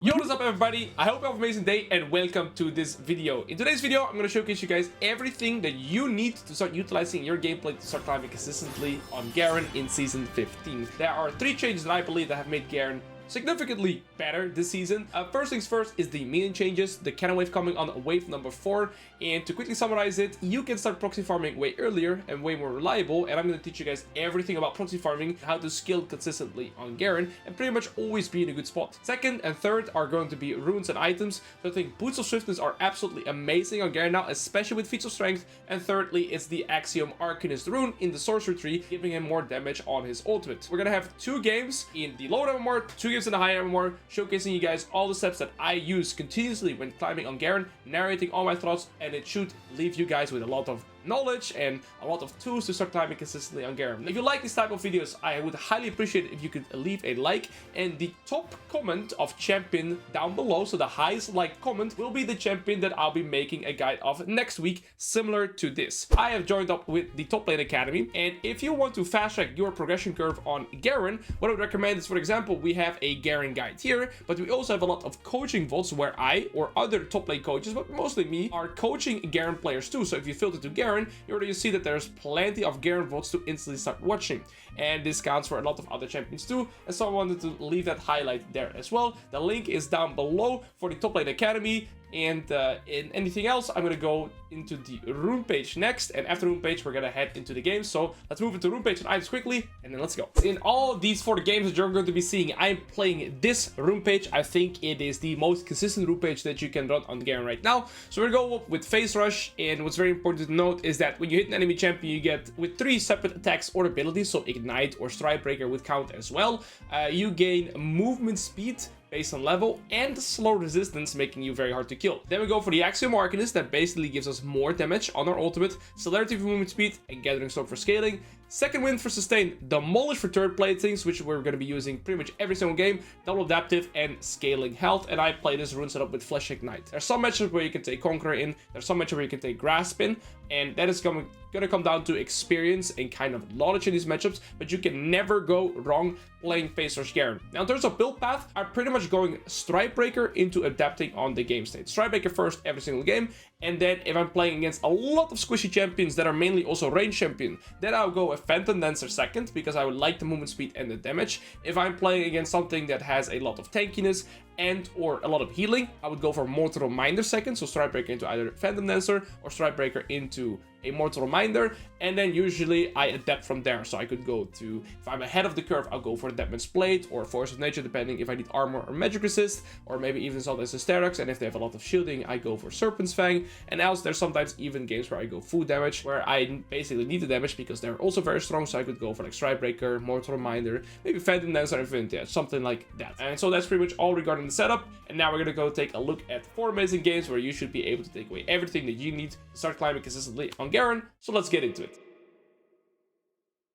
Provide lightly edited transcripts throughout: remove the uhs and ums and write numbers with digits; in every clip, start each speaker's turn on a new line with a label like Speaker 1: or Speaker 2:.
Speaker 1: Yo, what's up everybody? I hope you have an amazing day and welcome to this video. In today's video, I'm going to showcase you guys everything that you need to start utilizing your gameplay to start climbing consistently on Garen in Season 15. There are 3 changes that I believe that have made Garen significantly better this season. First things first is the minion changes, the cannon wave coming on wave number 4, and to quickly summarize it, you can start proxy farming way earlier and way more reliable, and I'm going to teach you guys everything about proxy farming, how to skill consistently on Garen, and pretty much always be in a good spot. Second and third are going to be runes and items, so I think boots of swiftness are absolutely amazing on Garen now, especially with feats of strength, and thirdly it's the Axiom Arcanist rune in the sorcery tree, giving him more damage on his ultimate. We're going to have 2 games in the low MMR, 2 games in the high MMR, showcasing you guys all the steps that I use continuously when climbing on Garen, narrating all my thoughts, and it should leave you guys with a lot of knowledge and a lot of tools to start climbing consistently on Garen. If you like this type of videos, I would highly appreciate it if you could leave a like, and the top comment of champion down below, so the highest liked comment will be the champion that I'll be making a guide of next week, similar to this. I have joined up with the Top Lane Academy, and if you want to fast track your progression curve on Garen, what I would recommend is, for example, we have a Garen guide here, but we also have a lot of coaching VODs where I or other top lane coaches, but mostly me, are coaching Garen players too. So if you filter to Garen, you already see that there's plenty of Garen VODs to instantly start watching, and this counts for a lot of other champions too, and so I wanted to leave that highlight there as well. The link is down below for the Top Lane Academy, and in anything else, I'm gonna go into the rune page next, and after rune page we're gonna head into the game. So let's move into rune page and items quickly, and then let's go. In all these 4 games that you're going to be seeing, I'm playing this rune page. I think it is the most consistent rune page that you can run on Garen right now. So we're gonna go with phase rush, and what's very important to note is that when you hit an enemy champion, you get with 3 separate attacks or abilities, so ignite or strike breaker would count as well. You gain movement speed based on level, and slow resistance, making you very hard to kill. Then we go for the Axiom Arcanist, that basically gives us more damage on our ultimate, celerity for movement speed, and gathering storm for scaling. Second wind for sustain, demolish for third platings, which we're going to be using pretty much every single game, double adaptive, and scaling health. And I play this rune setup with flesh ignite. There's some matchups where you can take conqueror in, there's some matchups where you can take grasp in, and that is going to come down to experience and kind of knowledge in these matchups, but you can never go wrong playing phase rush Garen. Now in terms of build path, I'm pretty much going strike breaker into adapting on the game state. Strike breaker first every single game, and then if I'm playing against a lot of squishy champions that are mainly also range champion, then I'll go a Phantom Dancer second, because I would like the movement speed and the damage. If I'm playing against something that has a lot of tankiness and or a lot of healing, I would go for Mortal Reminder second, so strike breaker into either Phantom Dancer or strike breaker into a Mortal Reminder, and then usually I adapt from there. So I could go to, if I'm ahead of the curve, I'll go for Deadman's Blade or Force of Nature, depending if I need armor or magic resist, or maybe even sometimes Hysterics, and if they have a lot of shielding, I go for Serpent's Fang. And else there's sometimes even games where I go full damage, where I basically need the damage because they're also very strong, so I could go for like Strike Breaker, Mortal Reminder, maybe Phantom Dancer, Infinity Edge, something like that. And so that's pretty much all regarding the setup, and now we're gonna go take a look at 4 amazing games where you should be able to take away everything that you need to start climbing consistently on Garen. So let's get into it.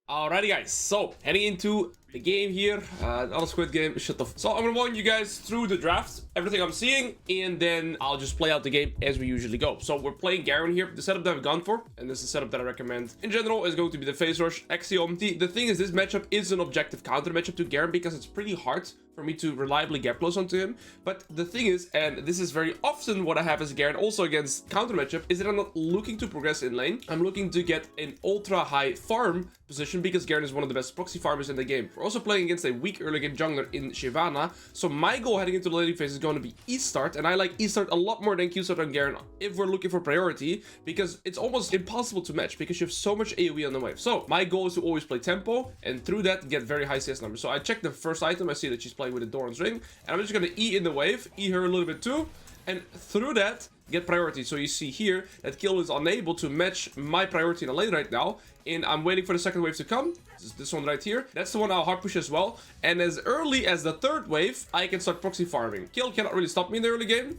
Speaker 1: Alrighty guys, so heading into the game here, another squid game, shut the so I'm gonna walk you guys through the draft, everything I'm seeing, and then I'll just play out the game as we usually go. So we're playing Garen here. The setup that I've gone for, and this is the setup that I recommend in general, is going to be the phase rush Axiom. The thing is, this matchup is an objective counter matchup to Garen because it's pretty hard for me to reliably get close onto him. But the thing is, and this is very often what I have as Garen also against counter matchup, is that I'm not looking to progress in lane. I'm looking to get an ultra high farm position because Garen is one of the best proxy farmers in the game. We're also playing against a weak early game jungler in Shyvana, so my goal heading into the laning phase is going to be E-start, and I like E-start a lot more than Q-start on Garen if we're looking for priority, because it's almost impossible to match because you have so much AoE on the wave. So my goal is to always play tempo, and through that get very high CS numbers. So I check the first item, I see that she's playing with a Doran's Ring, and I'm just going to E in the wave, E her a little bit too, and through that get priority. So you see here that Kayle is unable to match my priority in the lane right now, and I'm waiting for the second wave to come. This one right here, that's the one I'll hard push as well, and as early as the third wave I can start proxy farming. Kayle cannot really stop me in the early game.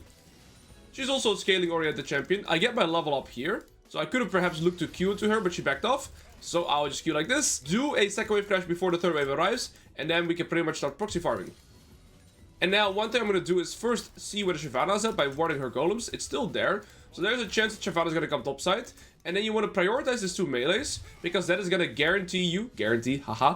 Speaker 1: She's also a scaling oriented champion. I get my level up here, so I could have perhaps looked to Q into her, but she backed off. So I'll just Q like this, do a second wave crash before the third wave arrives, and then we can pretty much start proxy farming. And now one thing I'm going to do is first see where the Shyvana is at by warding her golems. It's still there, so there's a chance that Shyvana is going to come topside. And then you want to prioritize these 2 melees, because that is going to guarantee, haha,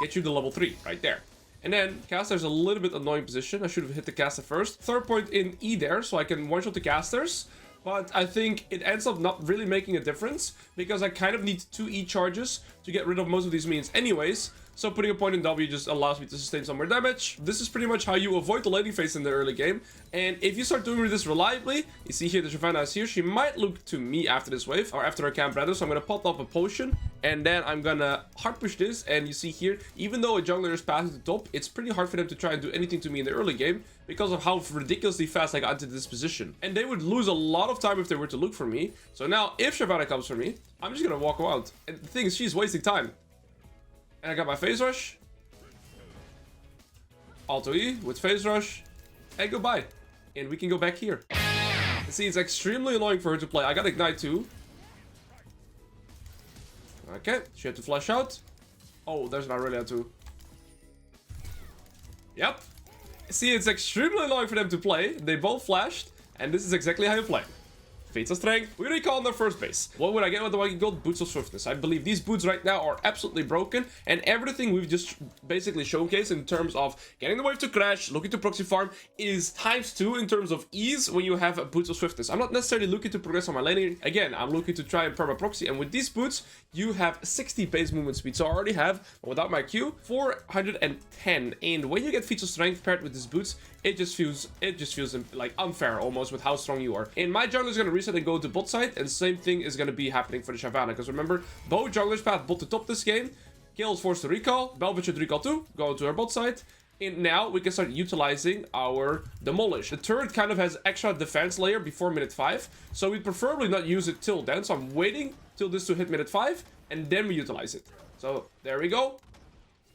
Speaker 1: get you the level 3 right there. And then caster's a little bit annoying position. I should have hit the caster first. Third point in E there, so I can one-shot the casters. But I think it ends up not really making a difference because I kind of need 2 E charges to get rid of most of these minions anyways. So putting a point in W just allows me to sustain some more damage. This is pretty much how you avoid the laning phase in the early game. And if you start doing this reliably, you see here the Shyvana is here. She might look to me after this wave or after her camp rather. So I'm going to pop up a potion and then I'm going to hard push this. And you see here, even though a jungler is passing to top, it's pretty hard for them to try and do anything to me in the early game because of how ridiculously fast I got into this position. And they would lose a lot of time if they were to look for me. So now if Shyvana comes for me, I'm just going to walk around. And the thing is, she's wasting time. And I got my phase rush. Auto E with phase rush. And goodbye. And we can go back here. See, it's extremely annoying for her to play. I got Ignite too. Okay, she had to flash out. Oh, there's not really a two. Yep. See, it's extremely annoying for them to play. They both flashed. And this is exactly how you play. Feats of Strength. We recall on their first base. What would I get with the Viking Gold? Boots of Swiftness. I believe these boots right now are absolutely broken. And everything we've just basically showcased in terms of getting the wave to crash, looking to proxy farm, is ×2 in terms of ease when you have Boots of Swiftness. I'm not necessarily looking to progress on my laning. Again, I'm looking to try and perma proxy. And with these boots, you have 60 base movement speed. So I already have, without my Q, 410. And when you get Feats of Strength paired with these boots, it just feels like unfair almost with how strong you are. And my jungler is going to reset and go to bot side, and same thing is going to be happening for the Shyvana, because remember, both junglers path bot to top this game. Kayle is forced to recall, Bel'Veth should recall too, go to her bot side, and now we can start utilizing our Demolish. The turret kind of has extra defense layer before minute 5, so we'd preferably not use it till then, so I'm waiting till this to hit minute 5, and then we utilize it. So there we go,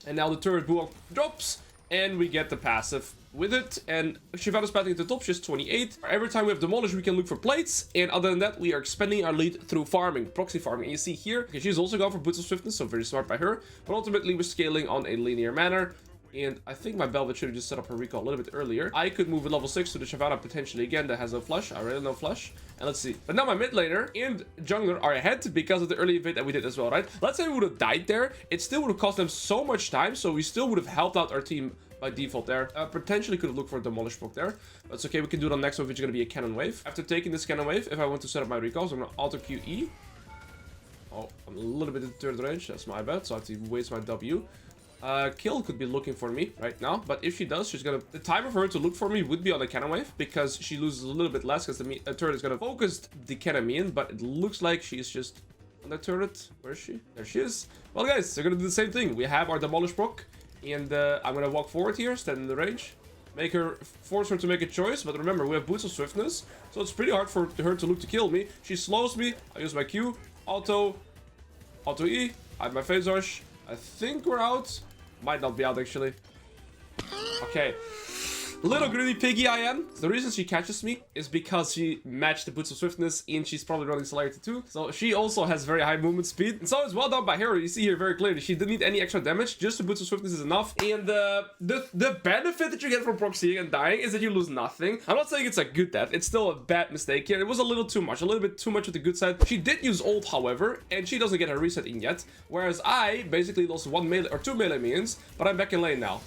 Speaker 1: and now the turret bull drops, and we get the passive with it, and Shyvana's pathing to top, she's 28. Every time we have Demolish, we can look for plates, and other than that, we are expanding our lead through farming, proxy farming. And you see here, okay, she's also gone for Boots of Swiftness, so very smart by her, but ultimately we're scaling on a linear manner. And I think my Bel'Veth should have just set up her recall a little bit earlier. I could move at level 6 to the Shyvana potentially again that has no flush. I really no flush. And let's see. But now my mid laner and jungler are ahead because of the early evade that we did as well, right? Let's say we would have died there. It still would have cost them so much time, so we still would have helped out our team by default there. Potentially could have looked for a Demolish proc there. But it's okay, we can do it on next wave, which is going to be a cannon wave. After taking this cannon wave, if I want to set up my recalls, I'm going to auto QE. Oh, I'm a little bit in third range. That's my bad, so I have to waste my W. Kayle could be looking for me right now, but if she does, she's gonna... The time of her to look for me would be on the cannon wave, because she loses a little bit less, because the turret is gonna focus the cannon minion, but it looks like she's just on the turret. Where is she? There she is. Well, guys, they're gonna do the same thing. We have our Demolish proc, and I'm gonna walk forward here, stand in the range, force her to make a choice, but remember, we have Boots of Swiftness, so it's pretty hard for her to look to kill me. She slows me, I use my Q, auto E, I have my phase rush. I think we're out. Might not be out, actually. Okay. Little greedy piggy I am. The reason she catches me is because she matched the Boots of Swiftness, and she's probably running Celerity too. So she also has very high movement speed. And so it's well done by her. You see here very clearly, she didn't need any extra damage. Just the Boots of Swiftness is enough. And the benefit that you get from proxying and dying is that you lose nothing. I'm not saying it's a good death. It's still a bad mistake here. It was a little too much. A little bit too much of the good side. She did use ult, however, and she doesn't get her reset in yet. Whereas I basically lost 1 melee or 2 melee minions, but I'm back in lane now.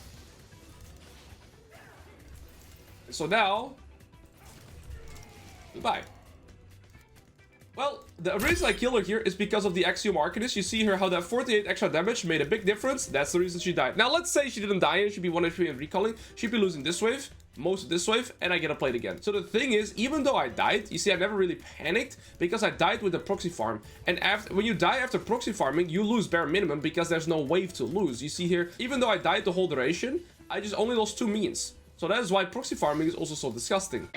Speaker 1: So now, goodbye. Well, the reason I kill her here is because of the Axiom Arcanist. You see here how that 48 extra damage made a big difference. That's the reason she died. Now, let's say she didn't die and she'd be 1 HP and recalling. She'd be losing this wave, most of this wave, and I get a plate again. So the thing is, even though I died, you see I never really panicked because I died with the proxy farm. And when you die after proxy farming, you lose bare minimum because there's no wave to lose. You see here, even though I died the whole duration, I just only lost 2 minions. So that is why proxy farming is also so disgusting.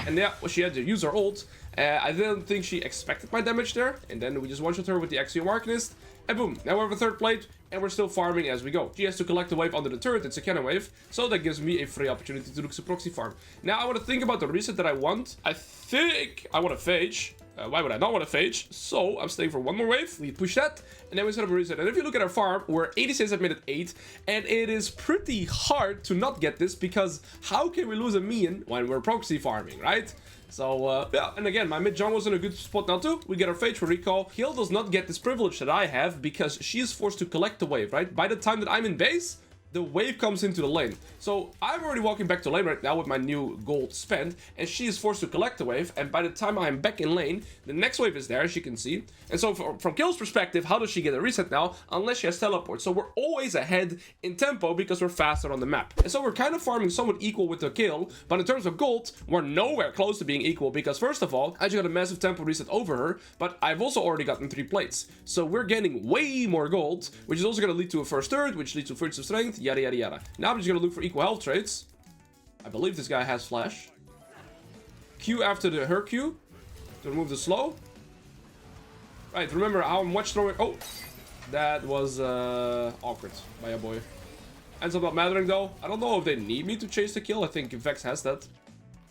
Speaker 1: And yeah, well, she had to use her ult. I didn't think she expected my damage there. And then we just one-shot her with the Axiom Arcanist. And boom, now we have a third plate. And we're still farming as we go. She has to collect the wave under the turret. It's a cannon wave. So that gives me a free opportunity to look to proxy farm. Now I want to think about the reset that I want. I think I want to phage. Why would I not want to phage? So I'm staying for 1 more wave. We push that, and then we set up a reset. And if you look at our farm, we're 86 at minute 8, and it is pretty hard to not get this, because how can we lose a minion when we're proxy farming, right? So, yeah, and again, my mid jungle's in a good spot now too. We get our phage for recall. Kayle does not get this privilege that I have, because she is forced to collect the wave, right? By the time that I'm in base, the wave comes into the lane. So I'm already walking back to lane right now with my new gold spent, and she is forced to collect the wave, and by the time I'm back in lane, the next wave is there, as you can see. And so from Kayle's perspective, how does she get a reset now? Unless she has teleport. So we're always ahead in tempo because we're faster on the map. And so we're kind of farming somewhat equal with the Kayle, but in terms of gold, we're nowhere close to being equal because first of all, I just got a massive tempo reset over her, but I've also already gotten 3 plates. So we're getting way more gold, which is also going to lead to a first third, which leads to first of strength, yada yada yada. Now I'm just gonna look for equal health traits. I believe this guy has flash. Q after her Q to remove the slow. Right, remember how much throwing. Oh, that was awkward by a boy. Ends up not mattering though. I don't know if they need me to chase the kill. I think Vex has that.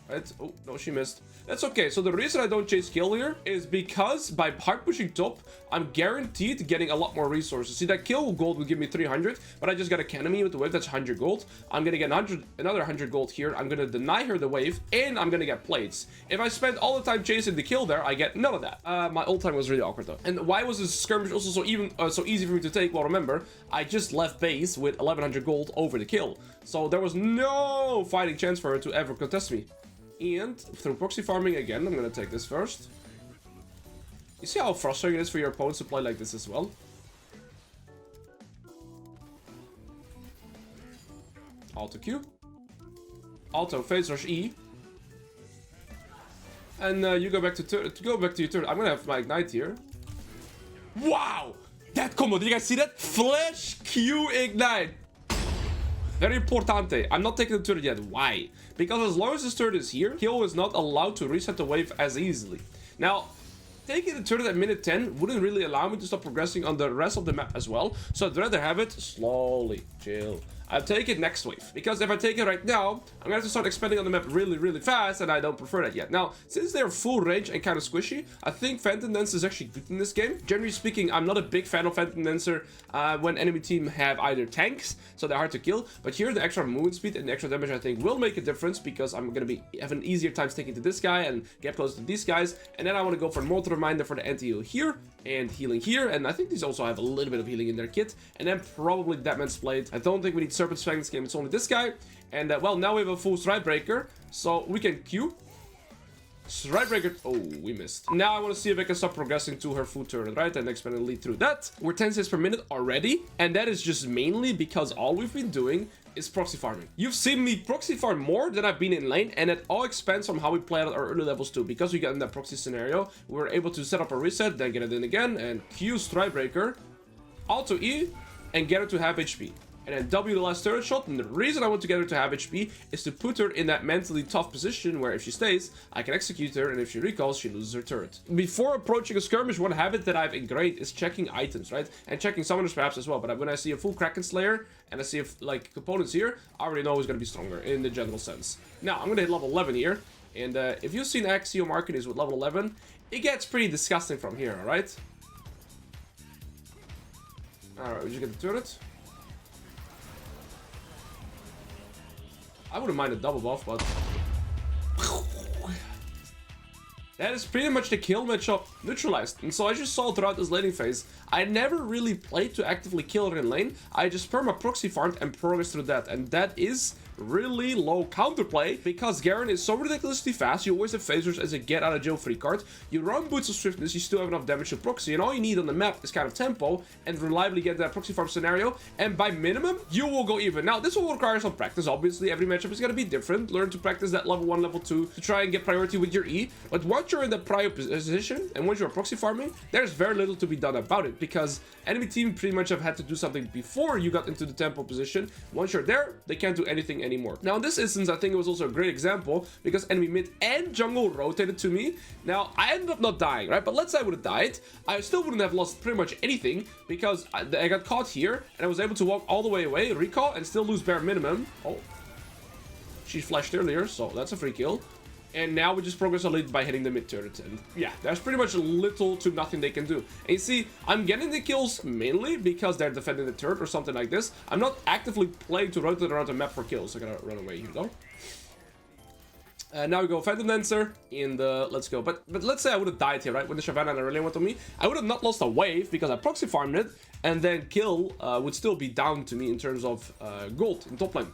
Speaker 1: Right? Oh, no, she missed. That's okay. So the reason I don't chase kill here is because by hard pushing top, I'm guaranteed getting a lot more resources. See, that kill gold will give me 300, but I just got a cannon with the wave. That's 100 gold. I'm going to get another 100 gold here. I'm going to deny her the wave, and I'm going to get plates. If I spend all the time chasing the kill there, I get none of that. My ult time was really awkward though. And why was this skirmish also so easy for me to take? Well, remember, I just left base with 1100 gold over the kill. So there was no fighting chance for her to ever contest me. And through proxy farming again, I'm gonna take this first. You see how frustrating it is for your opponents to play like this as well? Auto Q. Auto phase rush E. And you go back to your turn. I'm gonna have my ignite here. Wow! That combo, did you guys see that? Flash Q ignite. Very importante. I'm not taking the turret yet. Why? Because as long as this turret is here, Kayle is not allowed to reset the wave as easily. Now, taking the turret at minute 10 wouldn't really allow me to stop progressing on the rest of the map as well. So I'd rather have it slowly. Chill. I'll take it next wave. Because if I take it right now, I'm gonna have to start expanding on the map really, really fast, and I don't prefer that yet. Now, since they're full range and kind of squishy, I think Phantom Dance is actually good in this game. Generally speaking, I'm not a big fan of Phantom Dancer when enemy team have either tanks, so they're hard to kill. But here, the extra movement speed and the extra damage, I think, will make a difference because I'm gonna have an easier time sticking to this guy and get close to these guys. And then I want to go for Mortal Reminder for the anti-heal here and healing here. And I think these also have a little bit of healing in their kit. And then probably Deadman's Blade. I don't think we need Serpent's Fang in this game. It's only this guy. And well, now we have a full Stride Breaker. So we can Q. Stride Breaker. Oh, we missed. Now I want to see if I can stop progressing to her full turret, right? And expand and lead through that. We're 10 cents per minute already. And that is just mainly because all we've been doing is proxy farming. You've seen me proxy farm more than I've been in lane, and it all expands from how we play at our early levels too. Because we got in that proxy scenario, we were able to set up a reset, then get it in again, and Q Stride Breaker, Auto E, and get her to half HP. And then W the last turret shot, and the reason I want to get her to half HP is to put her in that mentally tough position where if she stays, I can execute her, and if she recalls, she loses her turret. Before approaching a skirmish, one habit that I've ingrained is checking items, right? And checking summoners perhaps as well, but when I see a full Kraken Slayer, and I see like components here, I already know who's going to be stronger in the general sense. Now, I'm going to hit level 11 here, and if you've seen Axio Marketing with level 11, it gets pretty disgusting from here, alright? Alright, we just get the turret. I wouldn't mind a double buff, but that is pretty much the kill matchup neutralized. And so as you saw throughout this laning phase, I never really played to actively kill her in lane. I just perma proxy farmed and progressed through that. And that is really low counterplay because Garen is so ridiculously fast. You always have phasers as a get out of jail free card. You run boots of swiftness, you still have enough damage to proxy, and all you need on the map is kind of tempo and reliably get that proxy farm scenario, and by minimum you will go even. Now this will require some practice. Obviously every matchup is going to be different. Learn to practice that level 1, level 2 to try and get priority with your E, but once you're in the prior position and once you're proxy farming, there's very little to be done about it because enemy team pretty much have had to do something before you got into the tempo position. Once you're there, they can't do anything anymore. Now in this instance, I think it was also a great example because enemy mid and jungle rotated to me. Now I ended up not dying, right? But let's say I would have died, I still wouldn't have lost pretty much anything because I got caught here and I was able to walk all the way away, recall, and still lose bare minimum. Oh, she flashed earlier, so that's a free kill. And now we just progress a lead by hitting the mid turret. And yeah, there's pretty much little to nothing they can do. And you see, I'm getting the kills mainly because they're defending the turret or something like this. I'm not actively playing to rotate around the map for kills. I gotta run away here though. Now we go Phantom Dancer, and let's go. But let's say I would have died here, right? When the Shyvana and Aurelion went on me, I would have not lost a wave because I proxy farmed it, and then kill would still be down to me in terms of gold in top lane.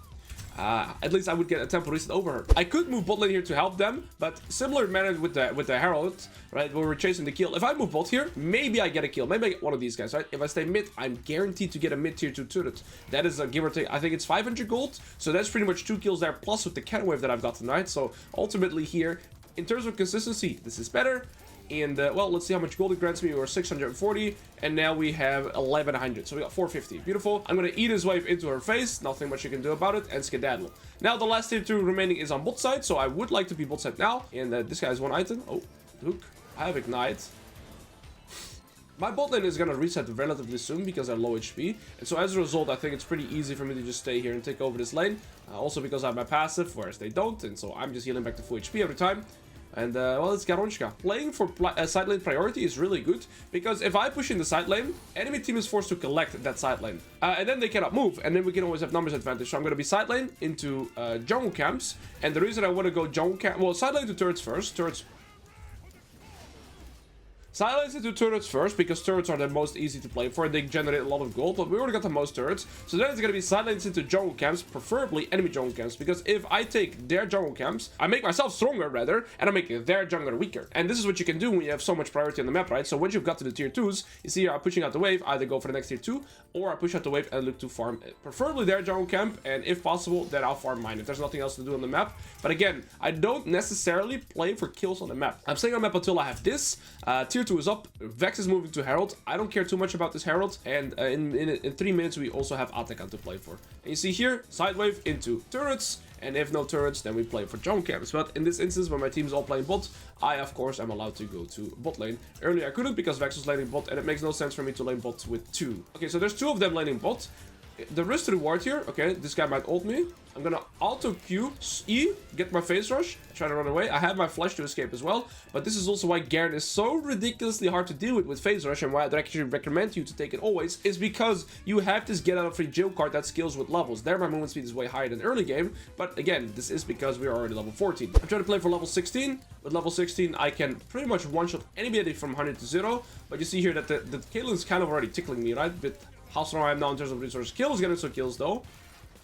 Speaker 1: At least I would get a tempo reset over her. I could move bot lane here to help them, but similar manner with the Herald, right? Where we're chasing the kill. If I move bot here, maybe I get a kill. Maybe I get one of these guys, right? If I stay mid, I'm guaranteed to get a mid tier 2 turret. That is a give or take. I think it's 500 gold. So that's pretty much 2 kills there, plus with the cannon wave that I've got tonight. So ultimately here, in terms of consistency, this is better. And well, let's see how much gold it grants me. We're 640, and now we have 1100, so we got 450. Beautiful. I'm gonna eat his wave into her face, nothing much you can do about it, and skedaddle. Now the last tier 2 remaining is on bot side, so I would like to be bot side now. And this guy has 1 item. Oh, hook. I have ignite. My bot lane is gonna reset relatively soon because they're low HP, and so as a result, I think it's pretty easy for me to just stay here and take over this lane. Also because I have my passive, whereas they don't, and so I'm just healing back to full HP every time. And well, it's Garonchka. Playing for side lane priority is really good, because if I push in the side lane, enemy team is forced to collect that side lane. And then they cannot move, and then we can always have numbers advantage. So I'm going to be side lane into jungle camps, and the reason I want to go jungle camp, well, side lane to turrets first. Silence into turrets first, because turrets are the most easy to play for, and they generate a lot of gold, but we already got the most turrets. So then it's going to be silence into jungle camps, preferably enemy jungle camps, because if I take their jungle camps, I make myself stronger, rather, and I make their jungler weaker. And this is what you can do when you have so much priority on the map, right? So once you've got to the tier 2s, you see here I'm pushing out the wave, either go for the next tier 2, or I push out the wave and look to farm, preferably their jungle camp, and if possible, then I'll farm mine, if there's nothing else to do on the map. But again, I don't necessarily play for kills on the map. I'm staying on the map until I have this. Tier 2 is up. Vex is moving to Herald. I don't care too much about this Herald. And in 3 minutes, we also have Atakan to play for. And you see here, side wave into turrets. And if no turrets, then we play for jungle camps. But in this instance, when my team is all playing bot, I, of course, am allowed to go to bot lane. Earlier, I couldn't because Vex was laning bot, and it makes no sense for me to lane bot with 2. Okay, so there's 2 of them laning bot. The risk reward here, okay, this guy might ult me. I'm gonna auto Q, E, get my phase rush, try to run away. I have my flash to escape as well, but this is also why Garen is so ridiculously hard to deal with phase rush, and why I'd actually recommend you to take it always, is because you have this get out of free jail card that scales with levels. There my movement speed is way higher than early game, but again, this is because we are already level 14. I'm trying to play for level 16. With level 16, I can pretty much one-shot anybody from 100 to 0, but you see here that the Kayle is kind of already tickling me, right? But how strong I am now in terms of resources. Kill is getting some kills though.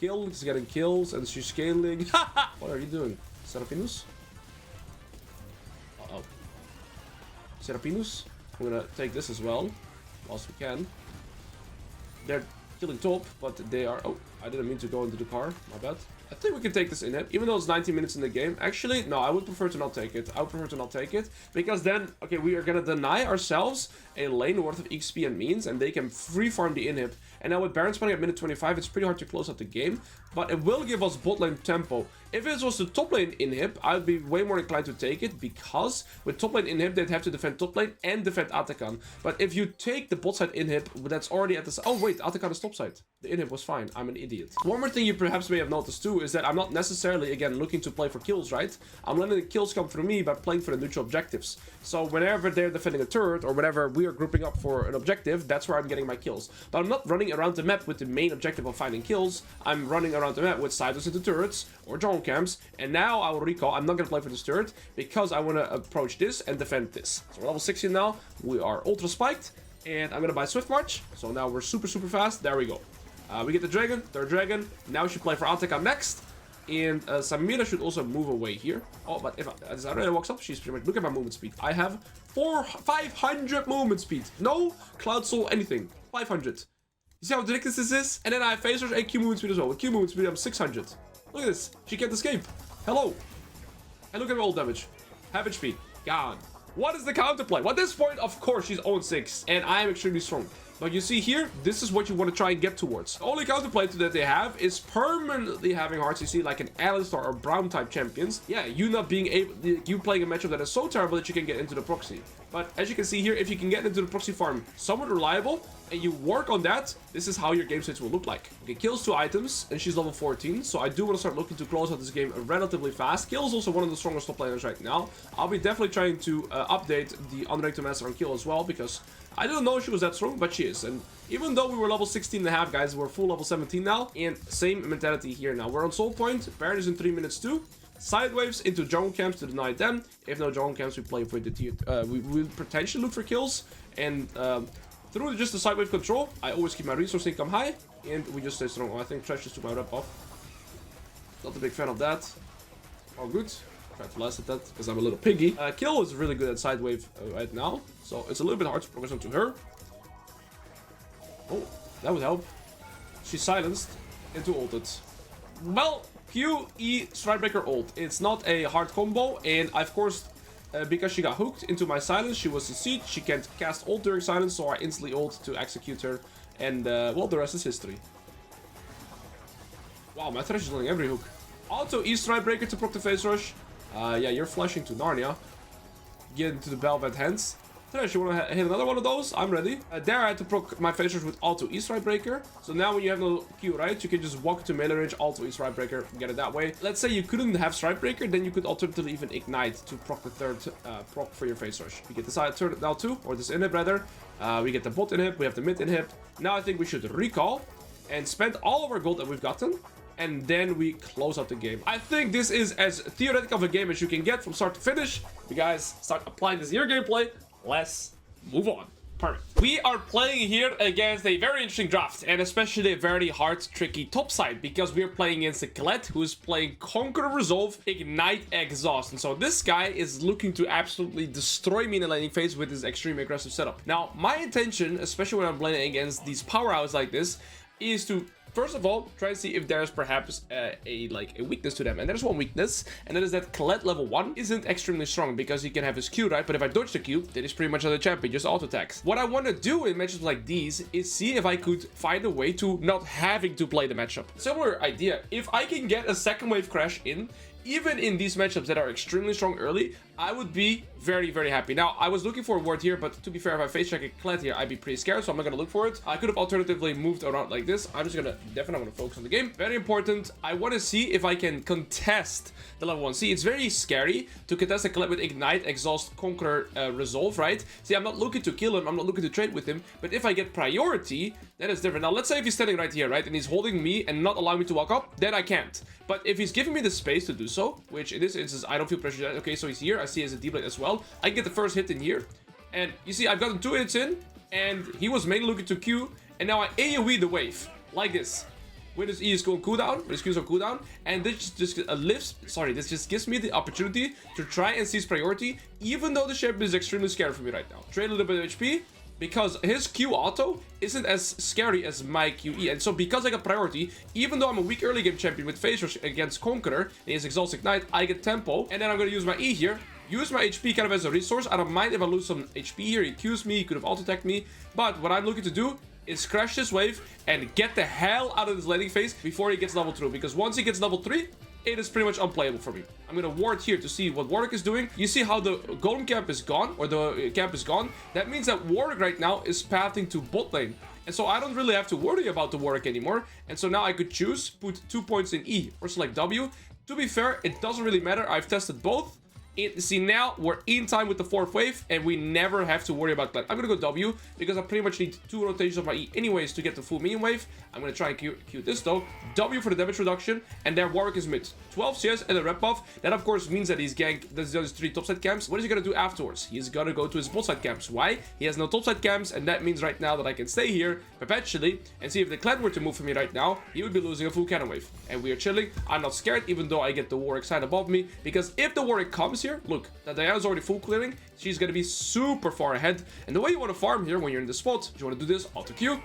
Speaker 1: Kill is getting kills and she's scaling. What are you doing? Serapinus? Uh-oh. Serapinus? I'm gonna take this as well, whilst we can. They're killing top, but they are... Oh, I didn't mean to go into the car. My bad. I think we can take this in it, even though it's 19 minutes in the game. Actually, no, I would prefer to not take it. I would prefer to not take it, because then, okay, we are gonna deny ourselves a lane worth of XP and means, and they can free farm the inhib. And now with Baron spawning at minute 25, it's pretty hard to close out the game, but it will give us bot lane tempo. If it was the top lane inhib, I'd be way more inclined to take it, because with top lane inhib, they'd have to defend top lane and defend Atakan. But if you take the bot side inhib, that's already at the... Oh wait, Atakan is top side. The inhib was fine. I'm an idiot. One more thing you perhaps may have noticed too, is that I'm not necessarily, again, looking to play for kills, right? I'm letting the kills come through me by playing for the neutral objectives. So whenever they're defending a turret, or whenever we are grouping up for an objective, that's where I'm getting my kills. But I'm not running around the map with the main objective of finding kills. I'm running around the map with sideways into turrets, or jungle camps. And now I will recall, I'm not going to play for this turret, because I want to approach this and defend this. So we're level 16 now, we are ultra spiked, and I'm going to buy Swift March. So now we're super fast, there we go. We get the dragon, third dragon. Now we should play for Atakan next. And Samira should also move away here. Oh, but if Zarya walks up, she's pretty much... Look at my movement speed. I have 500 movement speed. No Cloud Soul, anything. 500. You see how ridiculous this is? And then I have phase rush and Q movement speed as well. With Q movement speed, I'm 600. Look at this. She can't escape. Hello. And look at her ult damage. Half HP. Gone. What is the counterplay? Well, at this point, of course, she's 0-6. And I am extremely strong. But you see here, this is what you want to try and get towards. The only counterplay that they have is permanently having hearts. You see, like an Alistar or Brown type champions. Yeah, you not being able, you playing a matchup that is so terrible that you can get into the proxy. But as you can see here, if you can get into the proxy farm somewhat reliable, and you work on that, this is how your game states will look like. Okay, kills 2 items, and she's level 14, so I do want to start looking to close out this game relatively fast. Kill is also one of the strongest top laners right now. I'll be definitely trying to update the Unranked to Master on Kill as well, because I didn't know she was that strong, but she is. And even though we were level 16.5, guys, we're full level 17 now, and same mentality here now. We're on Soul Point, Baron is in 3 minutes too. side waves into jungle camps to deny them. If no jungle camps, we play for the tier. We will potentially look for kills, and through just the side wave control, I always keep my resource income high, and we just stay strong. Oh, I think Trash just took my rep off. Not a big fan of that. Oh, good. Try to last at that because I'm a little piggy. Kayle is really good at side wave right now, so it's a little bit hard to progress onto her. Oh, that would help. She's silenced into ulted. Well, Q, E, Strikebreaker, ult. It's not a hard combo, and of course, because she got hooked into my silence, she was CC'd. She can't cast ult during silence, so I instantly ult to execute her, and well, the rest is history. Wow, my Thresh is doing every hook. Auto E Strikebreaker to proc the face rush. Yeah, you're flashing to Narnia. Get into the Velvet hands. Thresh, you want to hit another one of those? I'm ready. There I had to proc my face rush with Auto E Strikebreaker. So now when you have no Q, right, you can just walk to melee range, Auto E Strikebreaker, get it that way. Let's say you couldn't have Strikebreaker, then you could alternatively even Ignite to proc the third proc for your face rush. We get the side turret now too, or this inhib rather. We get the bot inhib, we have the mid inhib. Now I think we should recall and spend all of our gold that we've gotten, and then we close out the game. I think this is as theoretical of a game as you can get from start to finish. You guys start applying this in your gameplay. Let's move on. Perfect. We are playing here against a very interesting draft, and especially a very hard, tricky top side, because we are playing against a Kled who is playing Conquer, Resolve, Ignite, Exhaust. And so this guy is looking to absolutely destroy me in the laning phase with his extremely aggressive setup. Now, my intention, especially when I'm playing against these powerhouses like this, is to first of all try to see if there's perhaps a weakness to them, and there's one weakness, and that is that Kled level 1 isn't extremely strong because he can have his Q, right? But if I dodge the Q, then he's pretty much another champion, just auto attacks. What I want to do in matches like these is see if I could find a way to not having to play the matchup. Similar idea, if I can get a second wave crash in, even in these matchups that are extremely strong early, I would be very, very happy. Now, I was looking for a ward here, but to be fair, if I face check a Kled here, I'd be pretty scared, so I'm not gonna look for it. I could have alternatively moved around like this. I'm just gonna definitely want to focus on the game. Very important. I want to see if I can contest the level 1. See, it's very scary to contest a Kled with Ignite, Exhaust, Conquer, Resolve, right? See, I'm not looking to kill him, I'm not looking to trade with him, but if I get priority, that is different. Now, let's say if he's standing right here, right, and he's holding me and not allowing me to walk up, then I can't. But if he's giving me the space to do so, which in this instance, I don't feel pressure. Okay, so he's here. I see he has a D-Blade as well. I get the first hit in here. And you see, I've gotten 2 hits in, and he was mainly looking to Q, and now I AoE the wave, like this. When his E is going cooldown, when his Q is on cooldown, and this just this just gives me the opportunity to try and seize priority, even though the champion is extremely scary for me right now. Trade a little bit of HP, because his Q auto isn't as scary as my QE. And so because I got priority, even though I'm a weak early game champion with Phase Rush against Conqueror, and he has Exhaust Ignite, I get tempo, and then I'm going to use my E here, use my HP kind of as a resource. I don't mind if I lose some HP here. He Qs me, he could have auto-attacked me, but what I'm looking to do is crash this wave and get the hell out of this laning phase before he gets level 2, because once he gets level 3, it is pretty much unplayable for me. I'm gonna ward here to see what Warwick is doing. You see how the golem camp is gone, or the camp is gone? That means that Warwick right now is pathing to bot lane. And so I don't really have to worry about the Warwick anymore. And so now I could choose, put 2 points in E or select W. To be fair, it doesn't really matter. I've tested both. See, now we're in time with the 4th wave, and we never have to worry about that. I'm gonna go W because I pretty much need 2 rotations of my E anyways to get the full minion wave. I'm gonna try and Q this though. W for the damage reduction, and then Warwick is mid. 12 CS and a rep buff. That of course means that he's ganked those 3 topside camps. What is he gonna do afterwards? He's gonna go to his bot side camps. Why? He has no topside camps, and that means right now that I can stay here perpetually and see if the Kled were to move for me right now, he would be losing a full cannon wave. And we are chilling. I'm not scared, even though I get the Warwick side above me, because if the Warwick comes here, look, that Diana's already full clearing, she's gonna be super far ahead. And the way you want to farm here when you're in this spot, you want to do this, auto Q,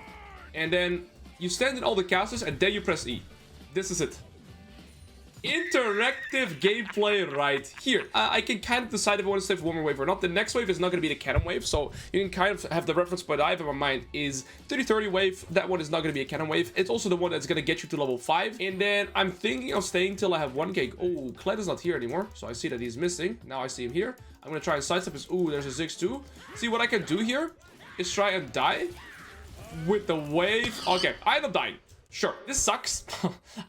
Speaker 1: and then you stand in all the casters, and then you press E. This is it. Interactive gameplay right here. I can kind of decide if I want to stay for one more wave or not. The next wave is not going to be the cannon wave, so you can kind of have the reference point I have in my mind is 30-30 wave. That one is not going to be a cannon wave. It's also the one that's going to get you to level 5. And then I'm thinking of staying till I have 1k. Oh, Kled is not here anymore, so I see that he's missing. Now I see him here. I'm going to try and sidestep his... Ooh, there's a Ziggs too. See, what I can do here is try and die with the wave. Okay, I end up dying. Sure, this sucks.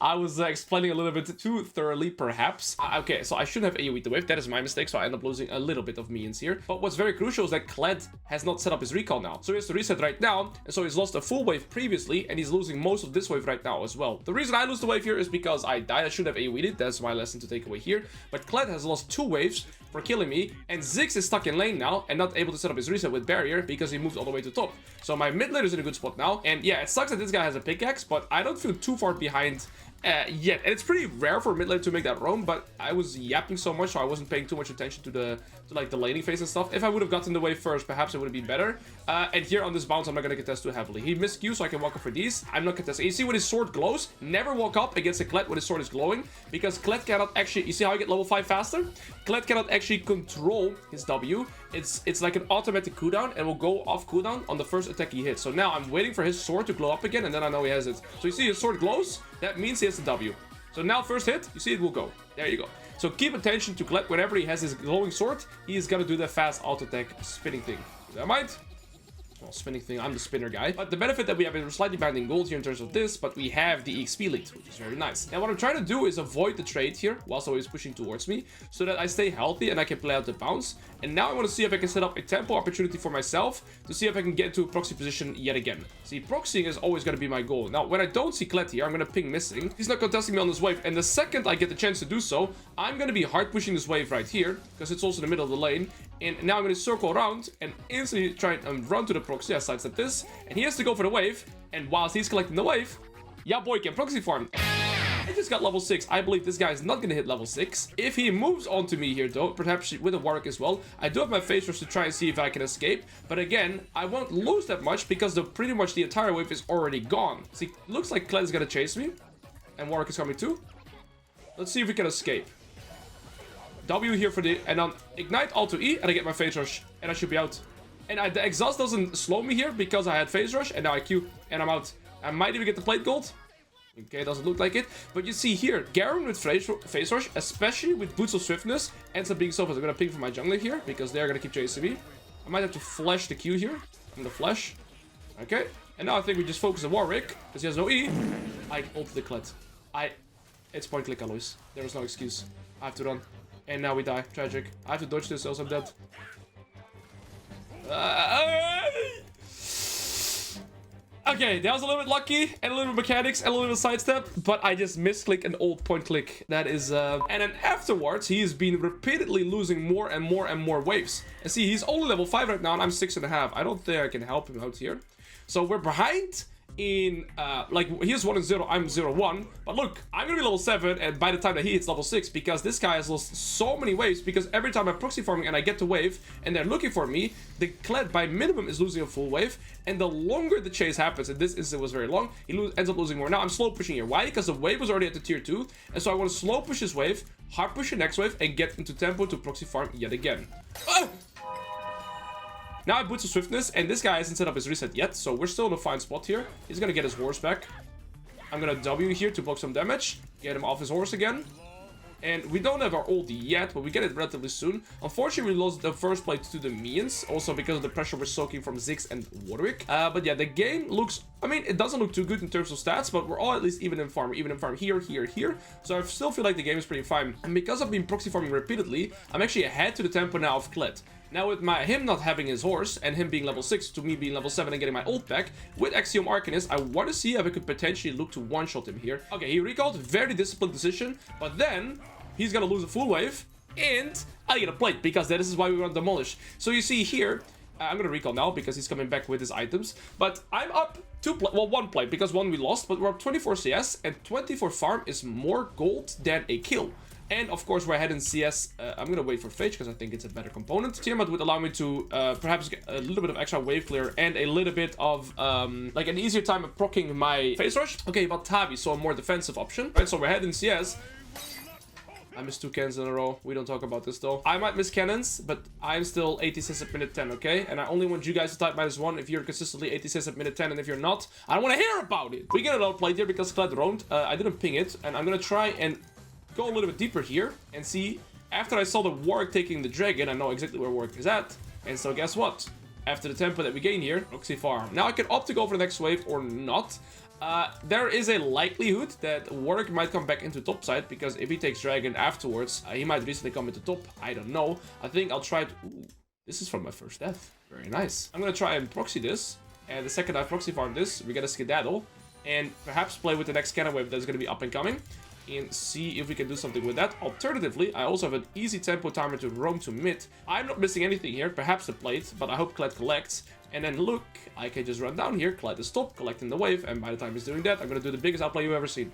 Speaker 1: I was explaining a little bit too thoroughly, perhaps. Okay, so I shouldn't have AoE'd the wave. That is my mistake, so I end up losing a little bit of minions here. But what's very crucial is that Kled has not set up his recall now. So he has to reset right now, and so he's lost a full wave previously, and he's losing most of this wave right now as well. The reason I lose the wave here is because I died. I should have AoE'd it. That's my lesson to take away here. But Kled has lost 2 waves for killing me, and Ziggs is stuck in lane now and not able to set up his reset with barrier because he moved all the way to top. So my mid lane is in a good spot now, and yeah, it sucks that this guy has a pickaxe, but I don't feel too far behind yet. And it's pretty rare for mid lane to make that roam, but I was yapping so much, so I wasn't paying too much attention to like the laning phase and stuff. If I would have gotten the wave first, perhaps it would have been better. And here on this bounce, I'm not gonna contest too heavily. He missed Q, so I can walk up for these. I'm not contesting. You see when his sword glows, never walk up against a Kled when his sword is glowing, because Kled cannot actually, you see how I get level 5 faster? Kled cannot actually control his W. It's like an automatic cooldown, and will go off cooldown on the first attack he hits. So now I'm waiting for his sword to glow up again, and then I know he has it. So you see his sword glows, that means he has the W. So now first hit, you see it will go. There you go. So keep attention to Kled whenever he has his glowing sword. He is gonna do that fast auto attack spinning thing. That might. Well, spinning thing, I'm the spinner guy. But the benefit that we have is we're slightly behind in gold here in terms of this, but we have the XP lead, which is very nice. Now what I'm trying to do is avoid the trade here whilst always pushing towards me, so that I stay healthy and I can play out the bounce. And now I want to see if I can set up a tempo opportunity for myself to see if I can get into a proxy position yet again. See, proxying is always going to be my goal. Now, when I don't see Kled here, I'm going to ping missing. He's not contesting me on this wave, and the second I get the chance to do so, I'm going to be hard pushing this wave right here, because it's also in the middle of the lane. And now I'm going to circle around and instantly try and run to the proxy. I sidestep this, and he has to go for the wave. And whilst he's collecting the wave, yeah boy, can proxy farm. I just got level 6. I believe this guy is not going to hit level 6. If he moves on to me here though, perhaps with a Warwick as well, I do have my phase rush to try and see if I can escape. But again, I won't lose that much because pretty much the entire wave is already gone. See, looks like Kled is going to chase me. And Warwick is coming too. Let's see if we can escape. W here for the, and on ignite alt to E, and I get my phase rush, and I should be out. And the exhaust doesn't slow me here because I had phase rush, and now I Q, and I'm out. I might even get the plate gold. Okay, doesn't look like it, but you see here, Garen with phase rush, especially with boots of swiftness, ends up being so fast. I'm gonna ping for my jungler here because they're gonna keep chasing me. I might have to flash the Q here from the flash. Okay, and now I think we just focus on Warwick because he has no E. I ulted the Kled. It's point click Alois. There was no excuse. I have to run. And now we die. Tragic. I have to dodge this, else I'm dead. Okay, that was a little bit lucky, and a little bit mechanics, and a little bit sidestep, but I just misclick an old point click. That is, And then afterwards, he's been repeatedly losing more and more and more waves. And see, he's only level 5 right now, and I'm 6.5. I don't think I can help him out here. So we're behind in like he's 1-0, I'm 0-1, but look, I'm gonna be level 7 and by the time that he hits level 6, because this guy has lost so many waves, because every time I'm proxy farming and I get the wave and they're looking for me, the Kled by minimum is losing a full wave, and the longer the chase happens, and this instance was very long, he ends up losing more. Now I'm slow pushing here. Why? Because the wave was already at the tier 2, and so I want to slow push this wave, hard push the next wave, and get into tempo to proxy farm yet again. Now I boots of swiftness, and this guy hasn't set up his reset yet, so we're still in a fine spot here. He's gonna get his horse back. I'm gonna W here to block some damage, get him off his horse again. And we don't have our ulti yet, but we get it relatively soon. Unfortunately, we lost the first play to the minions, also because of the pressure we're soaking from Ziggs and Warwick. But yeah, the game looks, I mean, it doesn't look too good in terms of stats, but we're all at least even in farm here, here. So I still feel like the game is pretty fine. And because I've been proxy farming repeatedly, I'm actually ahead to the tempo now of Kled. Now with him not having his horse, and him being level 6 to me being level 7 and getting my ult back, with Axiom Arcanist, I want to see if I could potentially look to one-shot him here. Okay, he recalled, very disciplined decision, but then he's gonna lose a full wave, and I get a plate, because this is why we want to demolish. So you see here, I'm gonna recall now because he's coming back with his items, but I'm up one plate, because one we lost, but we're up 24 CS, and 24 farm is more gold than a kill. And of course, we're ahead in CS. I'm gonna wait for Phage because I think it's a better component. Tiamat would allow me to perhaps get a little bit of extra wave clear and a little bit of like an easier time of proccing my phase rush. Okay, but Tavi, so a more defensive option. Right, so we're ahead in CS. I missed 2 cannons in a row. We don't talk about this though. I might miss cannons, but I'm still 86 at minute 10, okay? And I only want you guys to type -1 if you're consistently 86 at minute 10, and if you're not, I don't want to hear about it. We get it outplayed here because Kled roamed. I didn't ping it, and I'm gonna try and go a little bit deeper here and see. After I saw the Warwick taking the dragon, I know exactly where Warwick is at. And so guess what? After the tempo that we gain here, proxy farm. Now I can opt to go for the next wave or not. There is a likelihood that Warwick might come back into top side, because if he takes Dragon afterwards, he might recently come into top. I don't know. I think I'll try to... Ooh, this is from my first death. Very nice. I'm gonna try and proxy this, and the second I proxy farm this, we get a skedaddle, and perhaps play with the next cannon wave that's gonna be up and coming, and see if we can do something with that. Alternatively, I also have an easy tempo timer to roam to mid. I'm not missing anything here, perhaps the plate, but I hope Kled collects. And then look, I can just run down here, Kled is top, collecting the wave, and by the time he's doing that, I'm gonna do the biggest outplay you've ever seen.